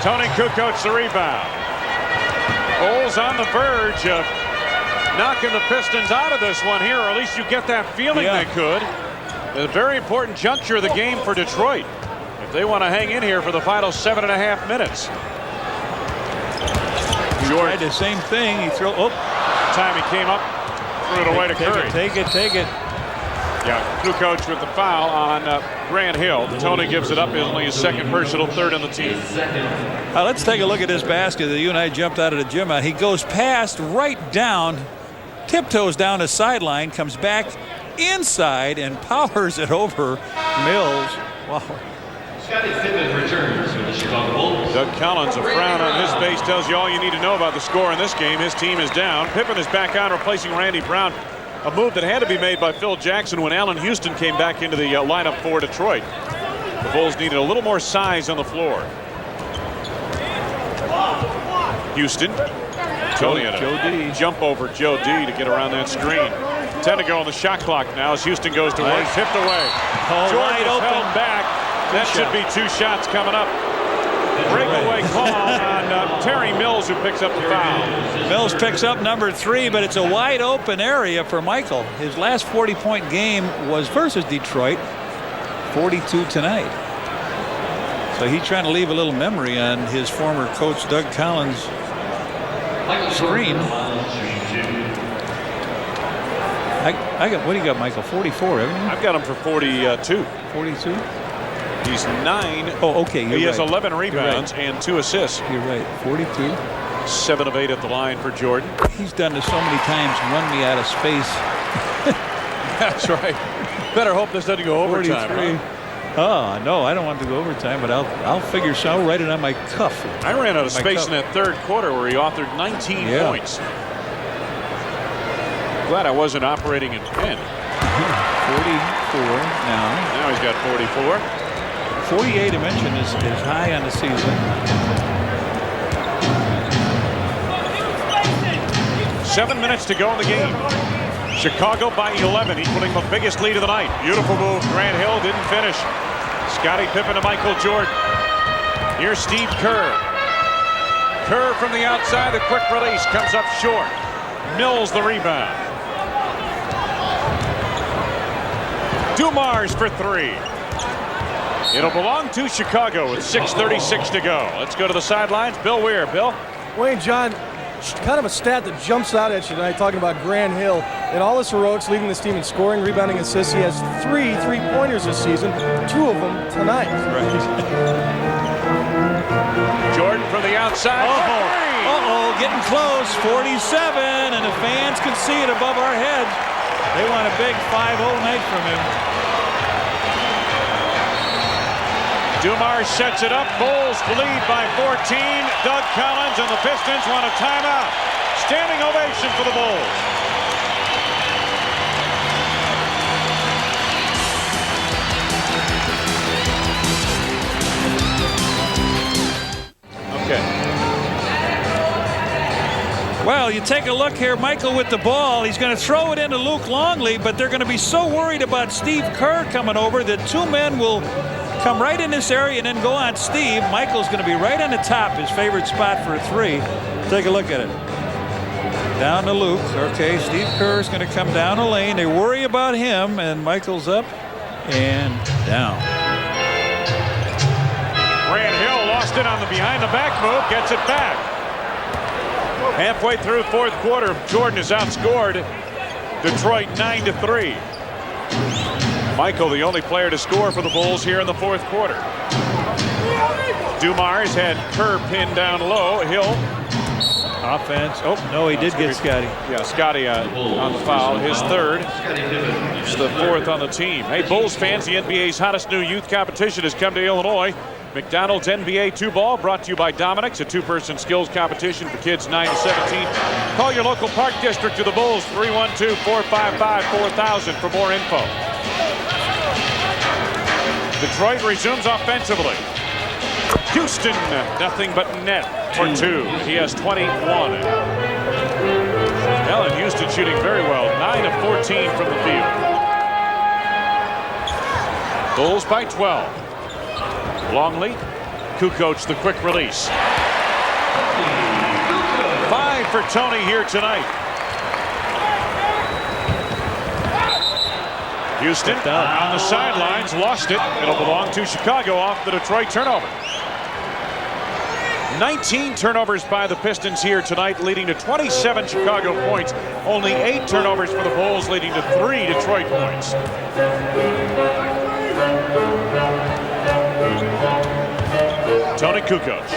Tony Kukoc the rebound. Bulls on the verge of knocking the Pistons out of this one here, or at least you get that feeling they could. A very important juncture of the game for Detroit if they want to hang in here for the final 7.5 minutes. Jordan tried the same thing. He threw. Oh, time he came up, threw it away to Curry. Take it. Yeah, Kukoc with the foul on Grant Hill. Tony gives it up. Only his second personal, third on the team. Let's take a look at this basket that you and I jumped out of the gym on. He goes past, right down, tiptoes down the sideline, comes back inside and powers it over Mills. Wow. Scottie Pippen returns for the Chicago Bulls. Doug Collins, a frown on his face, tells you all you need to know about the score in this game. His team is down. Pippen is back on, replacing Randy Brown. A move that had to be made by Phil Jackson when Allen Houston came back into the lineup for Detroit. The Bulls needed a little more size on the floor. Houston. Tony had a jump over Joe D to get around that screen. 10 to go on the shot clock now as Houston goes to work. Tipped away. Jordan is held back. That should be 2 shots coming up. Breakaway call on Terry Mills, who picks up the foul. Mills picks up number 3, but it's a wide open area for Michael. His last 40-point game was versus Detroit. 42 tonight. So he's trying to leave a little memory on his former coach Doug Collins' screen. I got, what do you got, Michael? 44, haven't you? I've got him for 42. 42? He's 9. Oh, okay. He has 11 rebounds and 2 assists. You're right. 42. 7 of 8 at the line for Jordan. He's done this so many times, run me out of space. That's right. Better hope this doesn't go overtime. 43. Oh, no, I don't want to go overtime, but I'll figure so. I'll write it on my cuff. I ran out of space in that third quarter where he authored 19 points. Glad I wasn't operating in pen. 44 now. Now he's got 44. 48 I mentioned is high on the season. 7 minutes to go in the game. Chicago by 11, equaling the biggest lead of the night. Beautiful move. Grant Hill didn't finish. Scottie Pippen to Michael Jordan. Here's Steve Kerr. Kerr from the outside. The quick release comes up short. Mills the rebound. Dumars for three. It'll belong to Chicago with 6:36 to go. Let's go to the sidelines. Bill Weir. Bill? Wayne, John, kind of a stat that jumps out at you tonight, talking about Grant Hill. In all his heroics, leading this team in scoring, rebounding, assists, he has 3 3-pointers this season, 2 of them tonight. Right. Jordan from the outside. Getting close. 47, and the fans can see it above our heads. They want a big 5-0 night from him. Dumars sets it up. Bulls lead by 14. Doug Collins and the Pistons want a timeout. Standing ovation for the Bulls. Okay. Well, you take a look here, Michael with the ball. He's going to throw it into Luke Longley, but they're going to be so worried about Steve Kerr coming over that 2 men will come right in this area and then go on Steve. Michael's going to be right on the top, his favorite spot for a 3. Take a look at it. Down to Luke. Okay, Steve Kerr is going to come down the lane. They worry about him, and Michael's up and down. Grant Hill lost it on the behind-the-back move, gets it back. Halfway through fourth quarter, Jordan has outscored Detroit 9-3. Michael, the only player to score for the Bulls here in the fourth quarter. Dumars had Kerr pinned down low. Hill. Offense. Oh, no, he did get Scotty. Yeah, Scotty on the foul. His third. It's the 4th on the team. Hey, Bulls fans, the NBA's hottest new youth competition has come to Illinois. McDonald's NBA 2-ball brought to you by Dominic's, a 2-person skills competition for kids 9 to 17. Call your local park district to the Bulls, 312-455-4000 for more info. Detroit resumes offensively. Houston, nothing but net for 2. He has 21. Allen Houston shooting very well, 9 of 14 from the field. Bulls by 12. Longley, Kukoc the quick release. 5 for Tony here tonight. Houston on the sidelines, lost it. It'll belong to Chicago off the Detroit turnover. 19 turnovers by the Pistons here tonight, leading to 27 Chicago points. Only 8 turnovers for the Bulls, leading to 3 Detroit points. Tony Kukoc.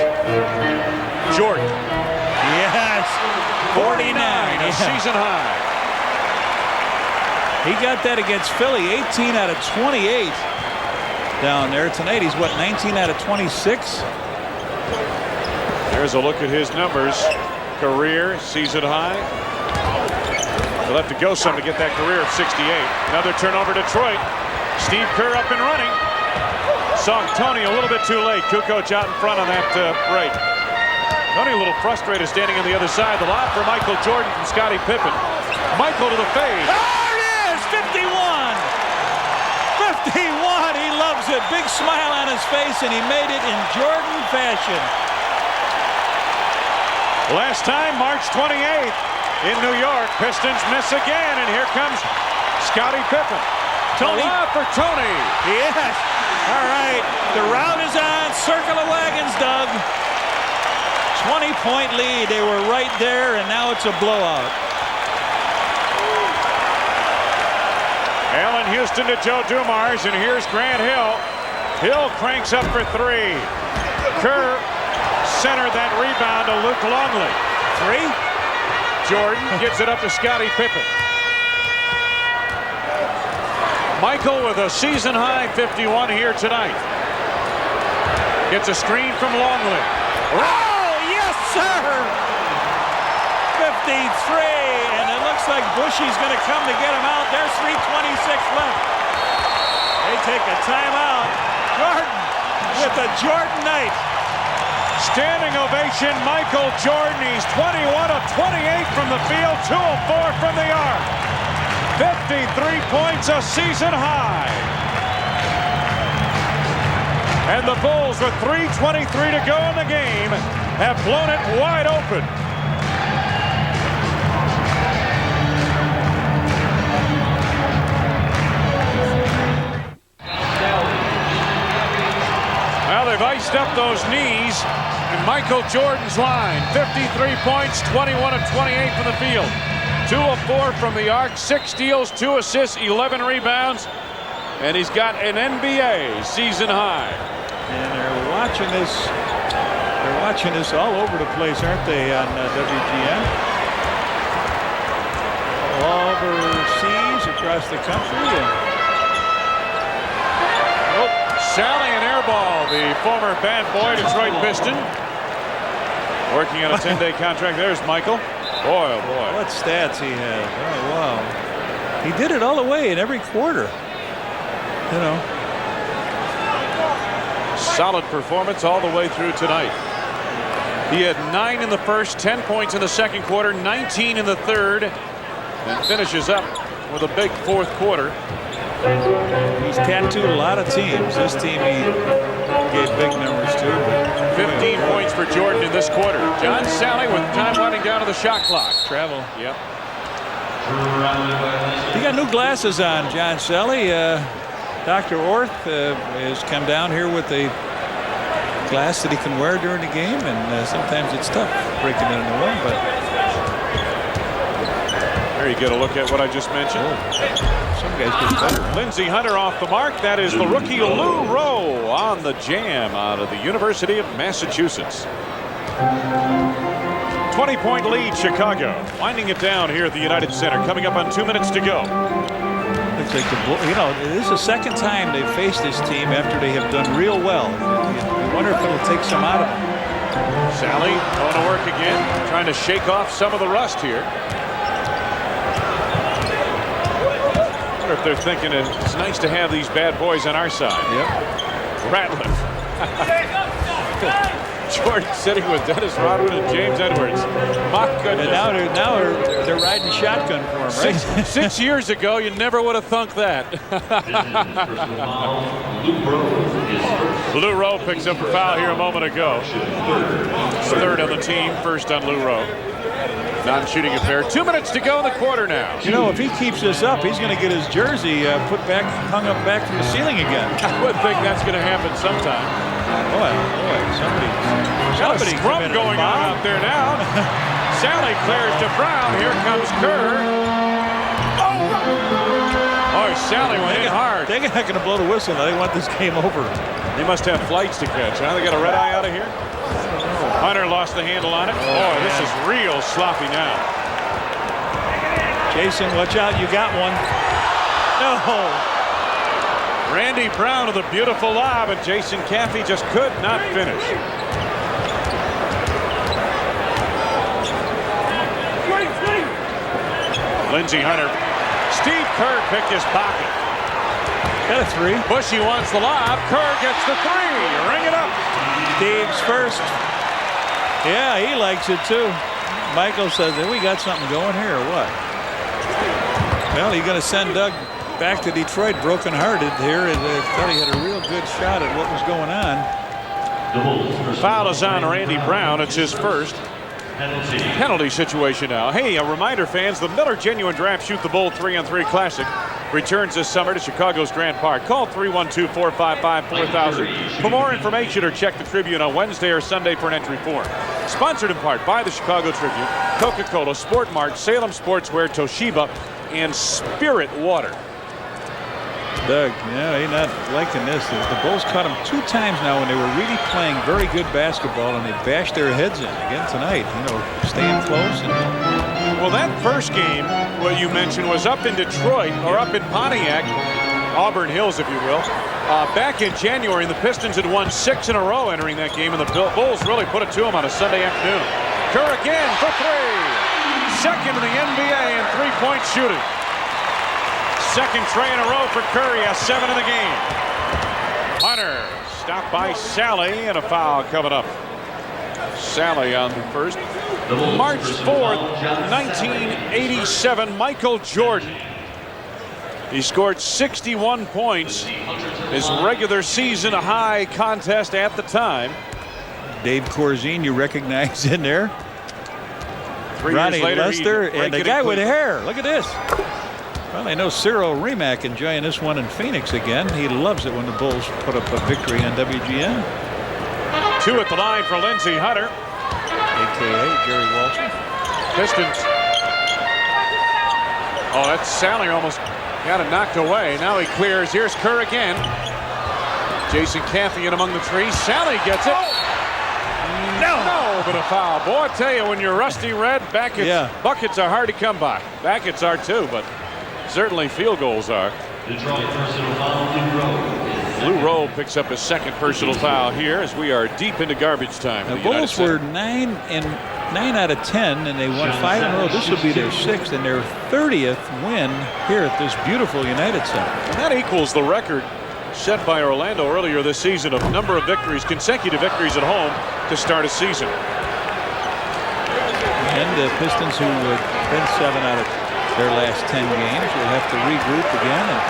Jordan. Yes. 49. A season high. He got that against Philly. 18 out of 28 down there. Tonight he's, what, 19 out of 26? There's a look at his numbers. Career, season high. He'll have to go some to get that career of 68. Another turnover, Detroit. Steve Kerr up and running. Saw Tony a little bit too late. Kukoc out in front on that break. Tony a little frustrated standing on the other side. The lob for Michael Jordan from Scottie Pippen. Michael to the fade. There it is! 51! 51! He loves it. Big smile on his face, and he made it in Jordan fashion. Last time, March 28th in New York. Pistons miss again, and here comes Scottie Pippen. Tony. For Tony. Yes. All right. The route is on. Circle of wagons, Doug. 20-point lead. They were right there, and now it's a blowout. Allen Houston to Joe Dumars, and here's Grant Hill. Hill cranks up for 3. Kerr centered that rebound to Luke Longley. 3. Jordan gets it up to Scottie Pippen. Michael with a season-high 51 here tonight. Gets a screen from Longley. Oh, yes, sir! 53, and it looks like Bushy's going to come to get him out. There's 3:26 left. They take a timeout. Jordan with a Jordan night. Standing ovation, Michael Jordan. He's 21 of 28 from the field, 2 of 4 from the arc. 53 points, a season high. And the Bulls, with 3:23 to go in the game, have blown it wide open. Well, they've iced up those knees. And Michael Jordan's line, 53 points, 21 of 28 from the field. 2 of 4 from the arc, 6 steals, 2 assists, 11 rebounds. And he's got an NBA season high. And they're watching this. They're watching this all over the place, aren't they, on WGN? All overseas, across the country. Sally and airball, the former bad boy Detroit Piston. Working on a 10-day contract. There's Michael. Boy, oh boy. What stats he has. Oh, wow. He did it all the way in every quarter. You know. Solid performance all the way through tonight. He had 9 in the first, 10 points in the second quarter, 19 in the third, and finishes up with a big fourth quarter. He's tattooed a lot of teams. This team he gave big numbers to. 15 points for Jordan in this quarter. John Sally with time running down to the shot clock. Travel. Yep. He got new glasses on, John Sally. Dr. Orth has come down here with a glass that he can wear during the game, and sometimes it's tough breaking into one, but there you get a look at what I just mentioned. Some guys get better. Lindsey Hunter off the mark. That is the rookie Lou Rowe on the jam out of the University of Massachusetts. 20-point lead, Chicago. Winding it down here at the United Center. Coming up on 2 minutes to go. Looks like this is the second time they've faced this team after they have done real well. You wonder if it'll take some out of them. Sally going to work again, trying to shake off some of the rust here. I wonder if they're thinking it's nice to have these bad boys on our side. Yep. Ratliff. Jordan sitting with Dennis Rodman and James Edwards. My goodness. And now they're riding shotgun for him, right? 6 years ago, you never would have thunk that. Lou Rowe picks up a foul here a moment ago. Third on the team, first on Lou Rowe. Non-shooting affair. 2 minutes to go in the quarter now. You know, if he keeps this up, he's going to get his jersey hung up back from the ceiling again. I would think that's going to happen sometime. Boy, somebody scrum going on out there now. Sally clears to Brown. Here comes Kerr. Oh, Sally went in hard. They're not going to blow the whistle. They want this game over. They must have flights to catch. Huh? They got a red eye out of here. Hunter lost the handle on it. Oh, this is real sloppy now. Jason, watch out. You got one. No. Randy Brown with a beautiful lob, and Jason Caffey just could not finish. Lindsey Hunter. Steve Kerr picked his pocket. Got a three. Bushy wants the lob. Kerr gets the three. Ring it up. Steve's first. Yeah, he likes it too. Michael says, "Hey, we got something going here or what?" Well, you're going to send Doug back to Detroit broken-hearted here. They thought he had a real good shot at what was going on. Foul is on Randy Brown. It's his first. Penalty situation now. Hey, a reminder, fans, the Miller Genuine Draft Shoot the Bull 3-on-3 Classic returns this summer to Chicago's Grant Park. Call 312-455-4000 for more information, or check the Tribune on Wednesday or Sunday for an entry form. Sponsored in part by the Chicago Tribune, Coca-Cola, Sport Mart, Salem Sportswear, Toshiba, and Spirit Water. Doug, yeah, he's not liking this. The Bulls caught him 2 times now when they were really playing very good basketball, and they bashed their heads in again tonight. You know, staying close. Well, that first game, what you mentioned, was up in Detroit, or up in Pontiac, Auburn Hills, if you will. Back in January, and the Pistons had won 6 in a row entering that game, and the Bulls really put it to them on a Sunday afternoon. Kerr again for 3. Second in the NBA in three-point shooting. Second tray in a row for Curry, has 7 in the game. Hunter Stopped by Sally, and a foul coming up. Sally on the first. March 4th, 1987, Michael Jordan. He scored 61 points. His regular season high contest at the time. Dave Corzine, you recognize in there. 3 Ronnie years later, Lester and the guy with hair. Look at this. Well, I know Cyril Remack enjoying this one in Phoenix again. He loves it when the Bulls put up a victory on WGN. 2 at the line for Lindsey Hunter. A.K.A. Jerry Walsh. Pistons. Oh, that's Sally almost got it knocked away. Now he clears. Here's Kerr again. Jason Caffey in among the trees. Sally gets it. No, but a foul. Boy, I tell you, when you're rusty red, buckets are hard to come by. Buckets are too, but certainly field goals are. Lou Rowe picks up his second personal foul here as we are deep into garbage time. The Bulls were 9 out of 10, and they won 5 in a row. This will be their 6th and their 30th win here at this beautiful United Center. And that equals the record set by Orlando earlier this season of number of victories, consecutive victories at home to start a season. And the Pistons, who have been 7 out of their last 10 games, will have to regroup again. And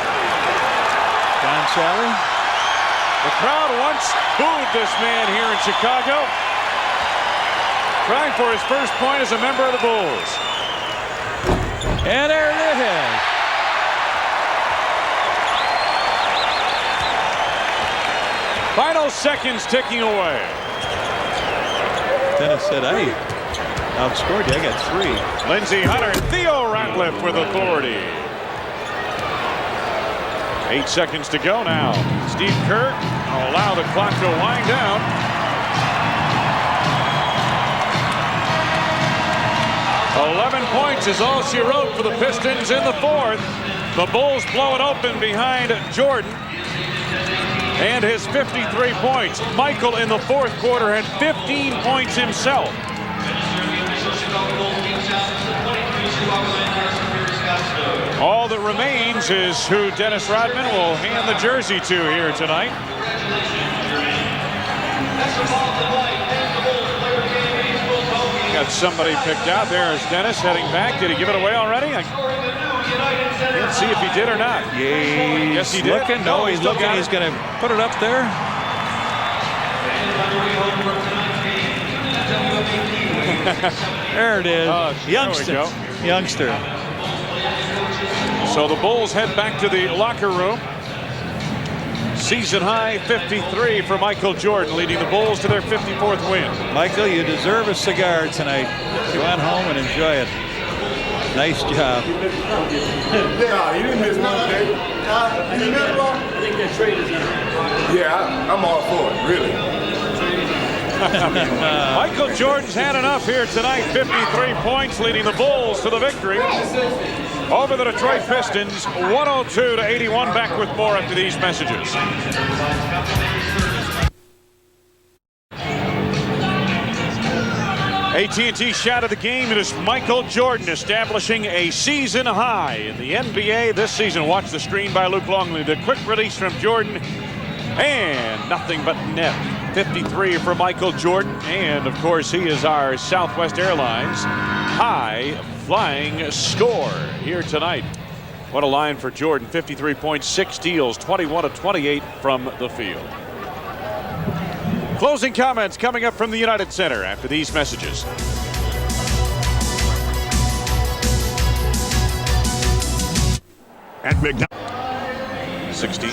Don Sally. The crowd once booed this man here in Chicago. Trying for his first point as a member of the Bulls. And there it is. Final seconds ticking away. Dennis said, I outscored you. I got 3. Lindsey Hunter, Theo Ratliff with authority. 8 seconds to go now. Steve Kerr will allow the clock to wind down. "11 points is all she wrote for the Pistons in the 4th. The Bulls blow it open behind Jordan. And his 53 points. Michael in the 4th quarter had 15 points himself. All that remains is who Dennis Rodman will hand the jersey to here tonight. Got somebody picked out. There's Dennis heading back. Did he give it away already? I can't see if he did or not. Yes, he did. Looking. No, he's looking. He's going to put it up there. There it is. Youngster. Youngster. So the Bulls head back to the locker room. Season high 53 for Michael Jordan, leading the Bulls to their 54th win. Michael, you deserve a cigar tonight. Go on home and enjoy it. Nice job. No, you didn't miss one day. You didn't miss one? I think that trade is in. Yeah, I'm all for it, really. Michael Jordan's had enough here tonight. 53 points, leading the Bulls to the victory over the Detroit Pistons. 102-81. Back with more after these messages. AT&T shot of the game. It is Michael Jordan establishing a season high in the NBA this season. Watch the screen by Luke Longley. The quick release from Jordan, and nothing but net. 53 for Michael Jordan, and of course he is our Southwest Airlines high flying score here tonight. What a line for Jordan. 53 points, 6 steals, 21 of 28 from the field. Closing comments coming up from the United Center after these messages. At McDonald's. 16.